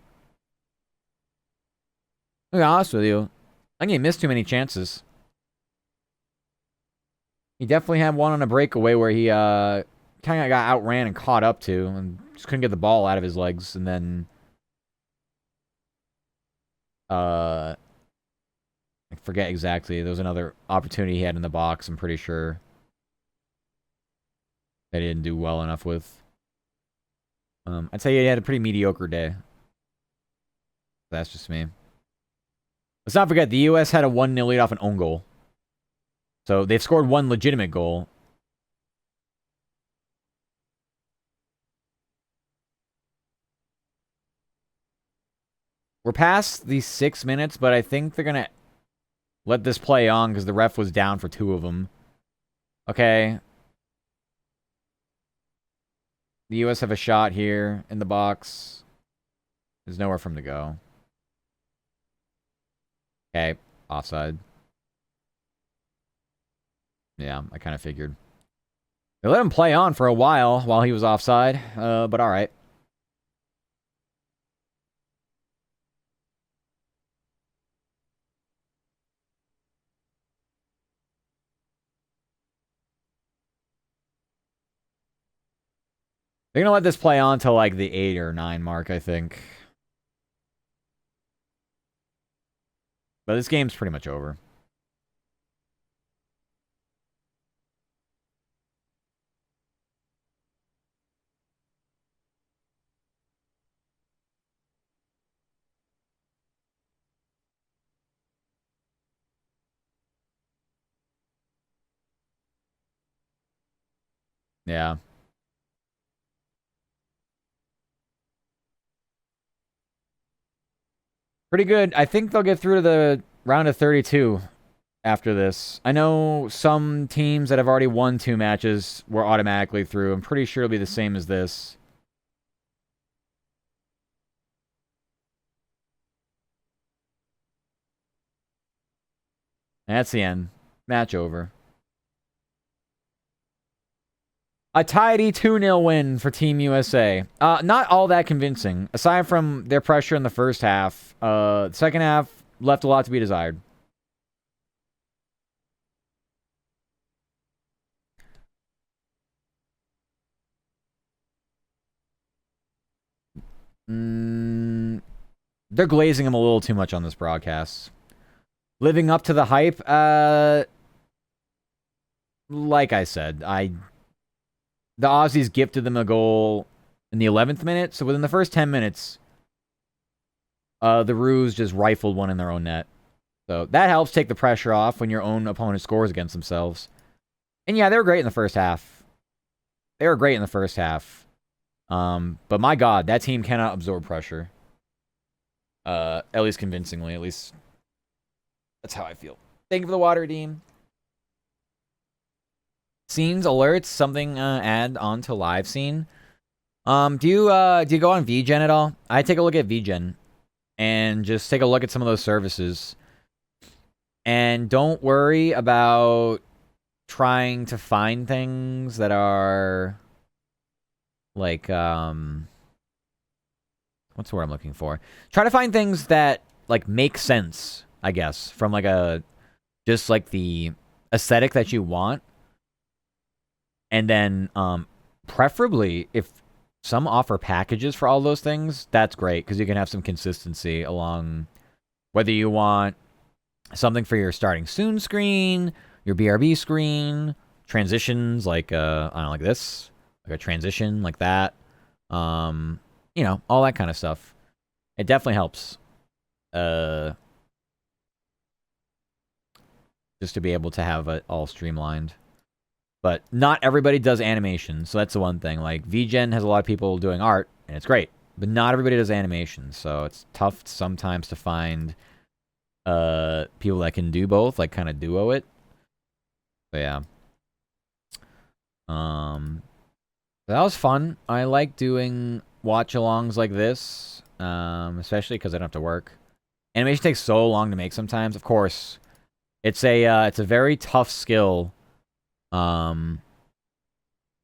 To be honest with you, I think he missed too many chances. He definitely had one on a breakaway where he kind of got outran and caught up to, and just couldn't get the ball out of his legs, and then I forget exactly. There was another opportunity he had in the box, I'm pretty sure, that he didn't do well enough with. I'd say he had a pretty mediocre day. That's just me. Let's not forget, the U.S. had a 1-0 lead off an own goal. So they've scored one legitimate goal. We're past the 6 minutes, but I think they're going to let this play on because the ref was down for 2 of them. Okay. The U.S. have a shot here in the box. There's nowhere for him to go. Okay. Offside. Yeah, I kind of figured. They let him play on for a while he was offside, but all right. They're going to let this play on till like the 8 or 9 mark, I think. But this game's pretty much over. Yeah. Pretty good. I think they'll get through to the round of 32 after this. I know some teams that have already won 2 matches were automatically through. I'm pretty sure it'll be the same as this. That's the end. Match over. A tidy 2-0 win for Team USA. Not all that convincing. Aside from their pressure in the first half, the second half left a lot to be desired. They're glazing him a little too much on this broadcast. Living up to the hype, like I said, the Aussies gifted them a goal in the 11th minute, so within the first 10 minutes, the Roos just rifled one in their own net. So that helps take the pressure off when your own opponent scores against themselves. And yeah, they were great in the first half. But my God, that team cannot absorb pressure. At least convincingly. At least that's how I feel. Thank you for the water, Dean. Scenes, alerts, something add on to live scene. Do you go on VGen at all? I take a look at VGen and just take a look at some of those services. And don't worry about trying to find things that are like what's the word I'm looking for? Try to find things that like make sense, I guess, from like a just like the aesthetic that you want. And then preferably if some offer packages for all those things, that's great because you can have some consistency along whether you want something for your starting soon screen, your BRB screen, transitions like I don't know, like this, like a transition like that. You know, all that kind of stuff. It definitely helps. Just to be able to have it all streamlined. But not everybody does animation, so that's the one thing. Like VGen has a lot of people doing art, and it's great, but not everybody does animation, so it's tough sometimes to find people that can do both, like kind of duo it. But yeah. That was fun. I like doing watch-alongs like this, especially because I don't have to work. Animation takes so long to make sometimes. Of course, it's a very tough skill, to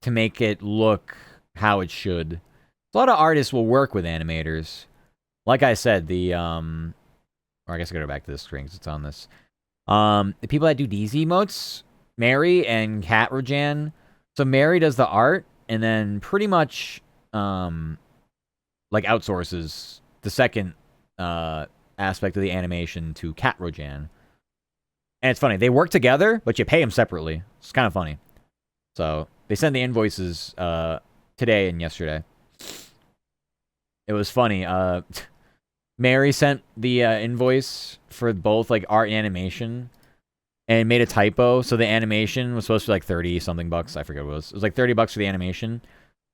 make it look how it should. A lot of artists will work with animators. Like I said, the or I guess I gotta go back to the screen because it's on this. The people that do these emotes, Mary and Kat Rojan. So Mary does the art, and then pretty much like outsources the second aspect of the animation to Kat Rojan. And it's funny, they work together, but you pay them separately. It's kind of funny. So they sent the invoices today and yesterday. It was funny. Mary sent the invoice for both like art and animation, and made a typo. So the animation was supposed to be like 30 something bucks. I forget what it was. It was like $30 for the animation,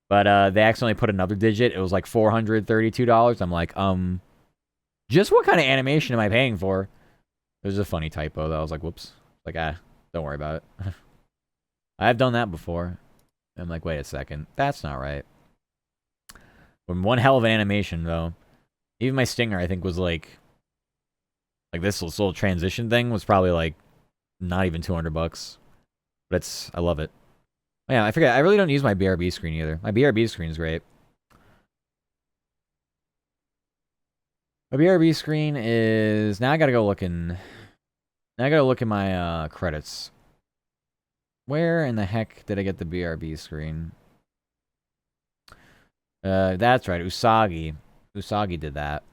but they accidentally put another digit. It was like $432. I'm like, just what kind of animation am I paying for? It was a funny typo that I was like, whoops. Like, don't worry about it. I've done that before. I'm like, wait a second. That's not right. One hell of an animation, though. Even my stinger, I think, was like this little transition thing was probably like not even $200. But I love it. Oh, yeah, I forget. I really don't use my BRB screen either. My BRB screen is great. My BRB screen is now I gotta go look in. Now I gotta look at my credits. Where in the heck did I get the BRB screen? That's right, Usagi. Usagi did that.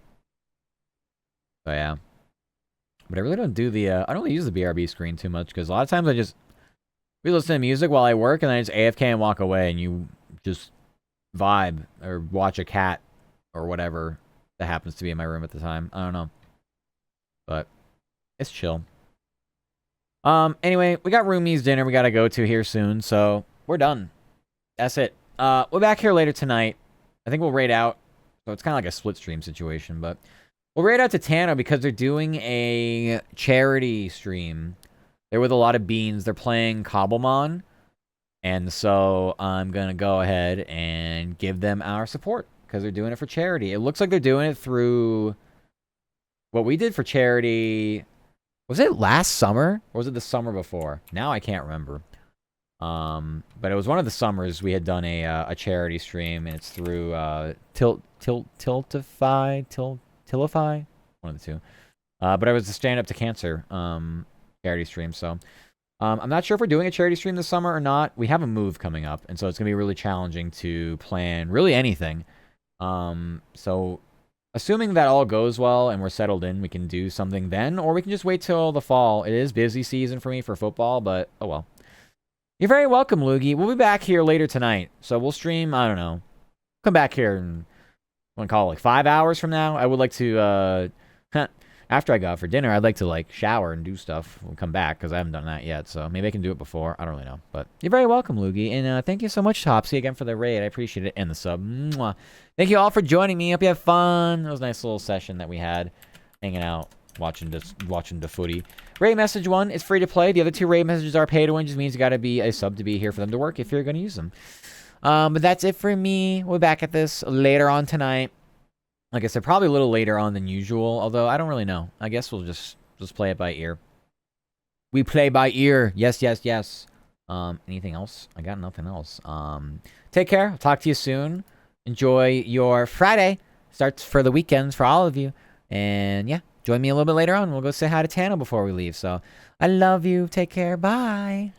So yeah. But I really don't do the, I don't really use the BRB screen too much, because a lot of times we listen to music while I work, and then I just AFK and walk away, and you just vibe, or watch a cat, or whatever that happens to be in my room at the time. I don't know. But, it's chill. Anyway, we got Roomies dinner we gotta go to here soon, so we're done. That's it. We're back here later tonight. I think we'll raid out. So it's kind of like a split stream situation, but we'll raid out to Tano because they're doing a charity stream. They're with a lot of beans. They're playing Cobblemon. And so I'm going to go ahead and give them our support because they're doing it for charity. It looks like they're doing it through what we did for charity. Was it last summer or was it the summer before? Now I can't remember. But it was one of the summers we had done a charity stream, and it's through Tiltify, one of the two. But I was the Stand Up to Cancer charity stream, so I'm not sure if we're doing a charity stream this summer or not. We have a move coming up, and so it's gonna be really challenging to plan really anything. So assuming that all goes well and we're settled in, we can do something then, or we can just wait till the fall. It is busy season for me for football, but oh well. You're very welcome, Loogie. We'll be back here later tonight. So we'll stream, I don't know. Come back here and I want to call it like 5 hours from now. I would like to, after I go out for dinner, I'd like to like shower and do stuff. We'll come back because I haven't done that yet. So maybe I can do it before. I don't really know. But you're very welcome, Loogie. And thank you so much, Topsy, again for the raid. I appreciate it. And the sub. Mwah. Thank you all for joining me. Hope you have fun. It was a nice little session that we had hanging out. Watching the footy. Raid message 1 is free to play. The other 2 raid messages are pay to win. Just means you gotta be a sub to be here for them to work if you're gonna use them. But that's it for me. We're back at this later on tonight. Like I said, probably a little later on than usual. Although I don't really know. I guess we'll just play it by ear. We play by ear. Yes, yes, yes. Anything else? I got nothing else. Take care. I'll talk to you soon. Enjoy your Friday. Starts for the weekends for all of you. And yeah, join me a little bit later on. We'll go say hi to Tana before we leave. So I love you. Take care. Bye.